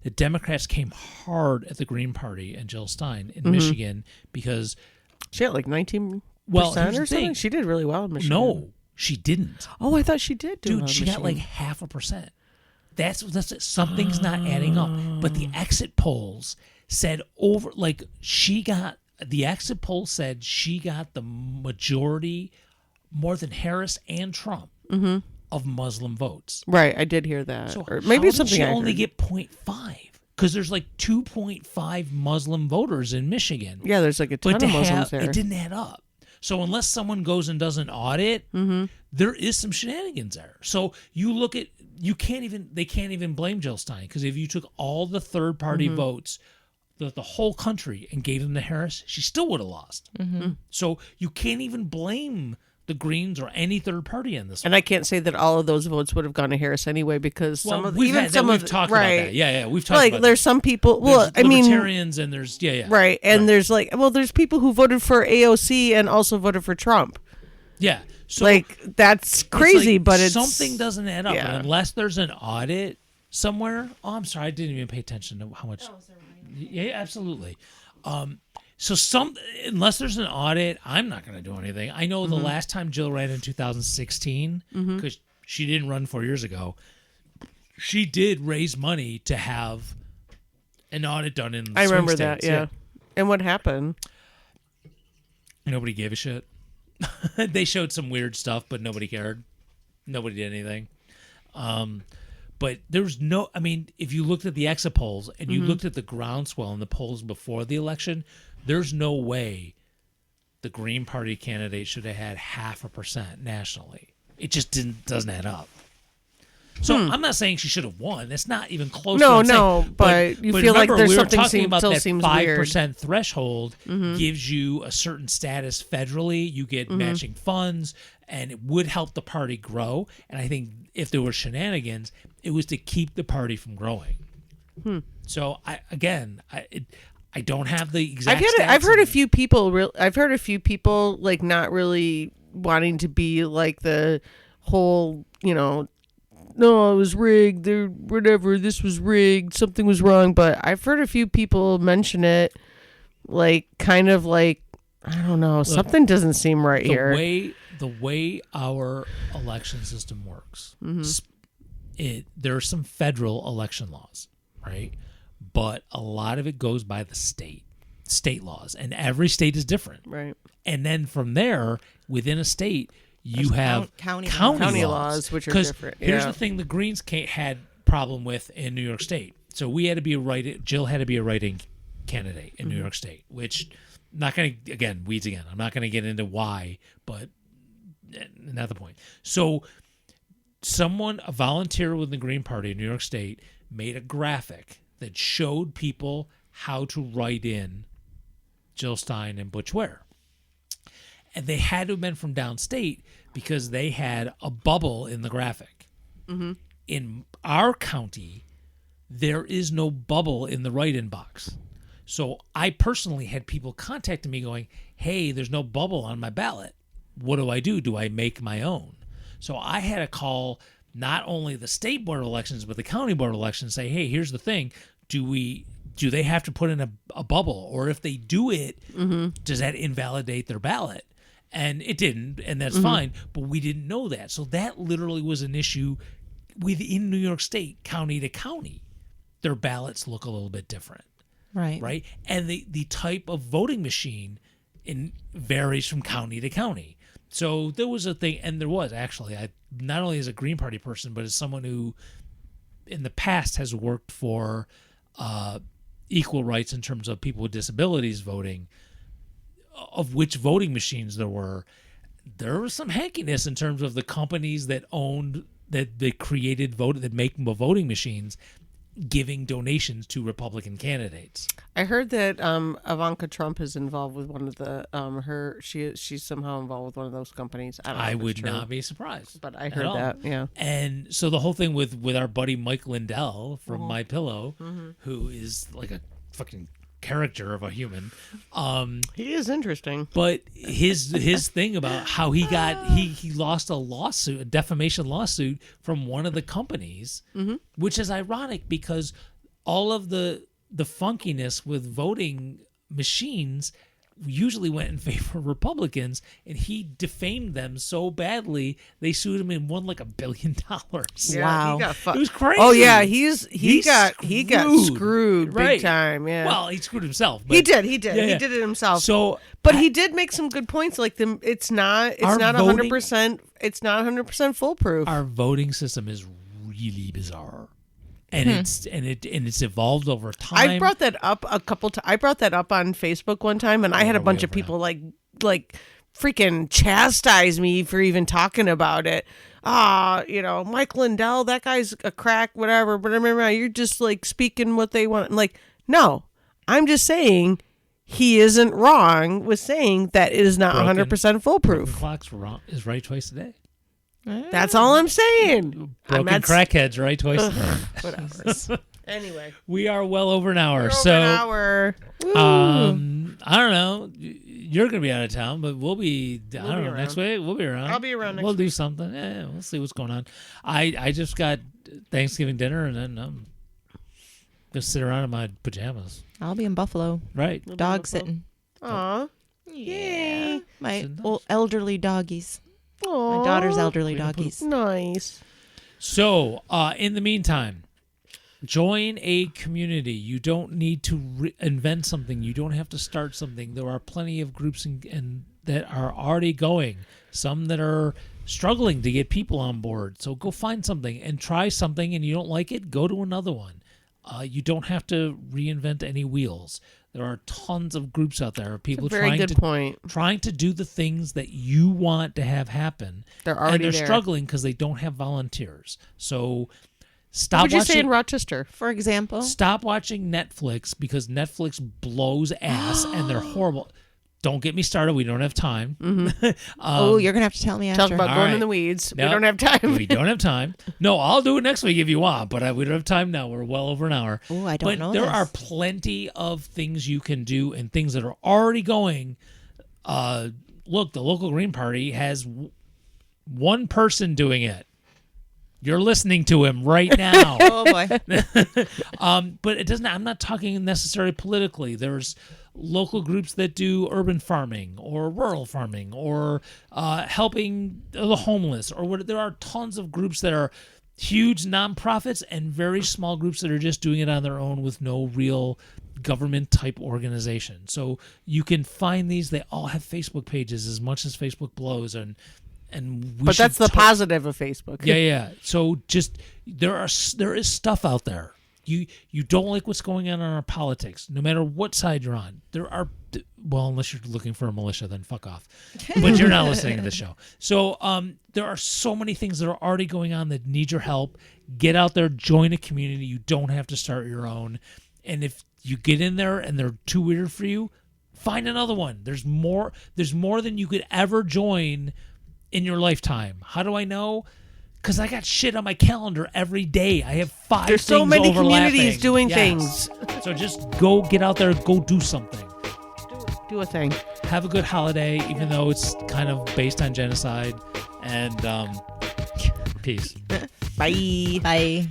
the Democrats came hard at the Green Party and Jill Stein in Michigan because She had like 19% here's or the something. thing. She did really well in Michigan. No, she didn't. Oh, I thought she did do well Dude, in she got like Michigan. 0.5%. That's something's not adding up. But the exit polls said the exit poll said she got the majority, more than Harris and Trump, of Muslim votes. Right, I did hear that. So Or maybe it's how did something she I only heard. get 0.5? Because there's like 2.5 Muslim voters in Michigan. Yeah, there's like a ton But of Muslims there. it didn't add up. So unless someone goes and does an audit, there is some shenanigans there. So they can't even blame Jill Stein, because if you took all the third party votes, the whole country, and gave them to Harris, she still would have lost. So you can't even blame the Greens or any third party in this one. And I can't say that all of those votes would have gone to Harris anyway, because some of we've even had some that, of we've talked right, about that. Yeah, we've talked like about there's that. some people. Well, There's I mean, libertarians and there's right, and right. there's there's people who voted for AOC and also voted for Trump. Yeah. So Like that's it's crazy, like but it's something doesn't add up. yeah. And unless there's an audit somewhere. Oh, I'm sorry, I didn't even pay attention to how much. Yeah, absolutely. So unless there's an audit, I'm not going to do anything. I know the last time Jill ran in 2016, because she didn't run 4 years ago, she did raise money to have an audit done in the I swing remember that. states. Yeah. And what happened? Nobody gave a shit. They showed some weird stuff, but nobody cared. Nobody did anything. But there was if you looked at the exit polls and you looked at the groundswell in the polls before the election, there's no way the Green Party candidate should have had 0.5% nationally. It just doesn't add up. So I'm not saying she should have won. It's not even close. No, to what I'm no, saying. but you feel like remember, there's we were something talking about still that seems 5% threshold gives you a certain status federally. You get matching funds, and it would help the party grow. And I think if there were shenanigans, it was to keep the party from growing. So I don't have the exact. I've heard a stats few people. I've heard a few people like not really wanting to be like the whole, no, it was rigged. There, whatever. This was rigged. Something was wrong. But I've heard a few people mention it, like kind of like I don't know. Look, something doesn't seem right here. The way our election system works, there are some federal election laws, right? But a lot of it goes by the state laws, and every state is different. Right. And then from there, within a state, you There's have county laws, which are 'Cause different. Here's Yeah. the thing: the Greens had problem with in New York State, so we had to be Jill had to be a writing candidate in New York State, which not going to weeds again. I'm not going to get into why, but not the point. So, a volunteer with the Green Party in New York State, made a graphic that showed people how to write in Jill Stein and Butch Ware. And they had to have been from downstate because they had a bubble in the graphic. Mm-hmm. In our county, there is no bubble in the write-in box. So I personally had people contacting me going, hey, there's no bubble on my ballot. What do I do? Do I make my own? So I had to call not only the state board of elections, but the county board of elections and say, hey, here's the thing. Do they have to put in a bubble? Or if they do it, does that invalidate their ballot? And it didn't, and that's fine. But we didn't know that. So that literally was an issue within New York State, county to county. Their ballots look a little bit different. Right. And the type of voting machine varies from county to county. So there was a thing, and there was actually, not only as a Green Party person, but as someone who in the past has worked for equal rights in terms of people with disabilities voting, of which voting machines there was some hankiness in terms of the companies that created that make voting machines giving donations to Republican candidates. I heard that Ivanka Trump is involved with one of the she's somehow involved with one of those companies. I don't know. I if it's would true, not be surprised. but I heard that. Yeah. And so the whole thing with our buddy Mike Lindell from My Pillow, who is like a fucking character of a human. He is interesting. But his thing about how he lost a defamation lawsuit from one of the companies, which is ironic because all of the funkiness with voting machines usually went in favor of Republicans, and he defamed them so badly they sued him and won like $1 billion. Yeah, Wow. he got It was crazy. Oh yeah, he got screwed big Right. time. Yeah. Well, he screwed himself. But he did. Yeah, He yeah. did it himself. So, but he did make some good points. Like it's not Our 100%. It's not 100% foolproof. our voting system is really bizarre, and it's evolved over time. I brought that up a couple times. I brought that up on Facebook one time, and I had a bunch of people like freaking chastise me for even talking about it. Mike Lindell, that guy's a crack, whatever. But remember, you're just like speaking what they want. I'm like, no, I'm just saying he isn't wrong with saying that it is not 100% Broken foolproof. clocks is right twice a day. That's all I'm saying. Broken crackheads right twice a day. Whatever. Anyway, We are well over an hour. we're over So an hour. Woo. I don't know. You're gonna be out of town, but we'll be. I don't be know. around. Next week we'll be around. I'll be around next We'll do something. Yeah, we'll see what's going on. I just got Thanksgiving dinner, and then I'm gonna sit around in my pajamas. I'll be in Buffalo, Right. dog sitting. Aw. Yeah, my So nice. old elderly doggies. Aw. My daughter's elderly Way to put it. doggies. Nice. So, in the meantime, join a community. You don't need to invent something. You don't have to start something. There are plenty of groups and that are already going. Some that are struggling to get people on board. So go find something and try something. And you don't like it, go to another one. You don't have to reinvent any wheels. There are tons of groups out there of people Very good point. trying to do the things that you want to have happen. They're already and they're there. struggling because they don't have volunteers. So What stop would you say watching. in Rochester? For example, Stop watching Netflix because Netflix blows ass and they're horrible. Don't get me started. We don't have time. Oh, you're gonna have to tell me after. Talk about All going right. in the weeds. Nope. We don't have time. We don't have time. No, I'll do it next week if you want, but we don't have time now. We're well over an hour. Oh, I don't but know there this. are plenty of things you can do and things that are already going. Look, the local Green Party has one person doing it. You're listening to him right now. Oh boy. But it doesn't. I'm not talking necessarily politically. There's local groups that do urban farming or rural farming or helping the homeless or what. There are tons of groups that are huge nonprofits and very small groups that are just doing it on their own with no real government type organization. So you can find these. They all have Facebook pages as much as Facebook blows and. But that's the positive of Facebook. Yeah. So just there is stuff out there. You don't like what's going on in our politics, no matter what side you're on. There are, well, unless you're looking for a militia, then fuck off. But you're not listening to the show. So there are so many things that are already going on that need your help. Get out there, join a community. You don't have to start your own. And if you get in there and they're too weird for you, find another one. There's more than you could ever join in your lifetime. How do I know? Because I got shit on my calendar every day. I have 5 There's so things many overlapping. communities doing Yes. things. So just go get out there, go do something. Do a thing. Have a good holiday, even though it's kind of based on genocide. And peace. Bye. Bye.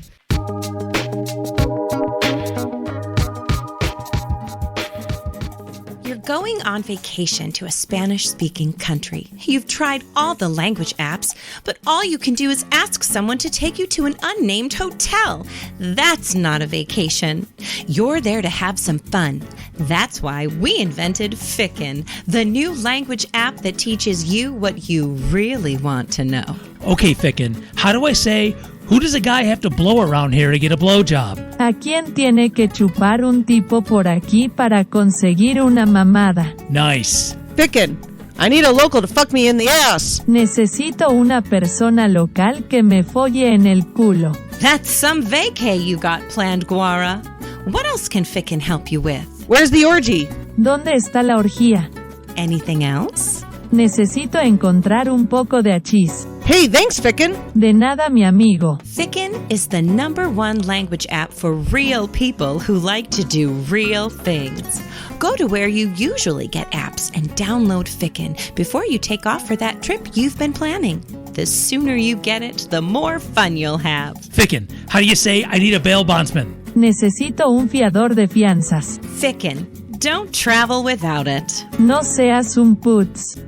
You're going on vacation to a Spanish-speaking country. You've tried all the language apps, but all you can do is ask someone to take you to an unnamed hotel. That's not a vacation. You're there to have some fun. That's why we invented Ficken, the new language app that teaches you what you really want to know. Okay, Ficken, how do I say, who does a guy have to blow around here to get a blowjob? ¿A quién tiene que chupar un tipo por aquí para conseguir una mamada? Nice. Ficken, I need a local to fuck me in the ass. Necesito una persona local que me folle en el culo. That's some vacay you got planned, Guara. What else can Ficken help you with? Where's the orgy? ¿Dónde está la orgía? Anything else? Necesito encontrar un poco de achís. Hey, thanks, Ficken. De nada, mi amigo. Ficken is the #1 language app for real people who like to do real things. Go to where you usually get apps and download Ficken before you take off for that trip you've been planning. The sooner you get it, the more fun you'll have. Ficken, how do you say, I need a bail bondsman? Necesito un fiador de fianzas. Ficken, don't travel without it. No seas un putz.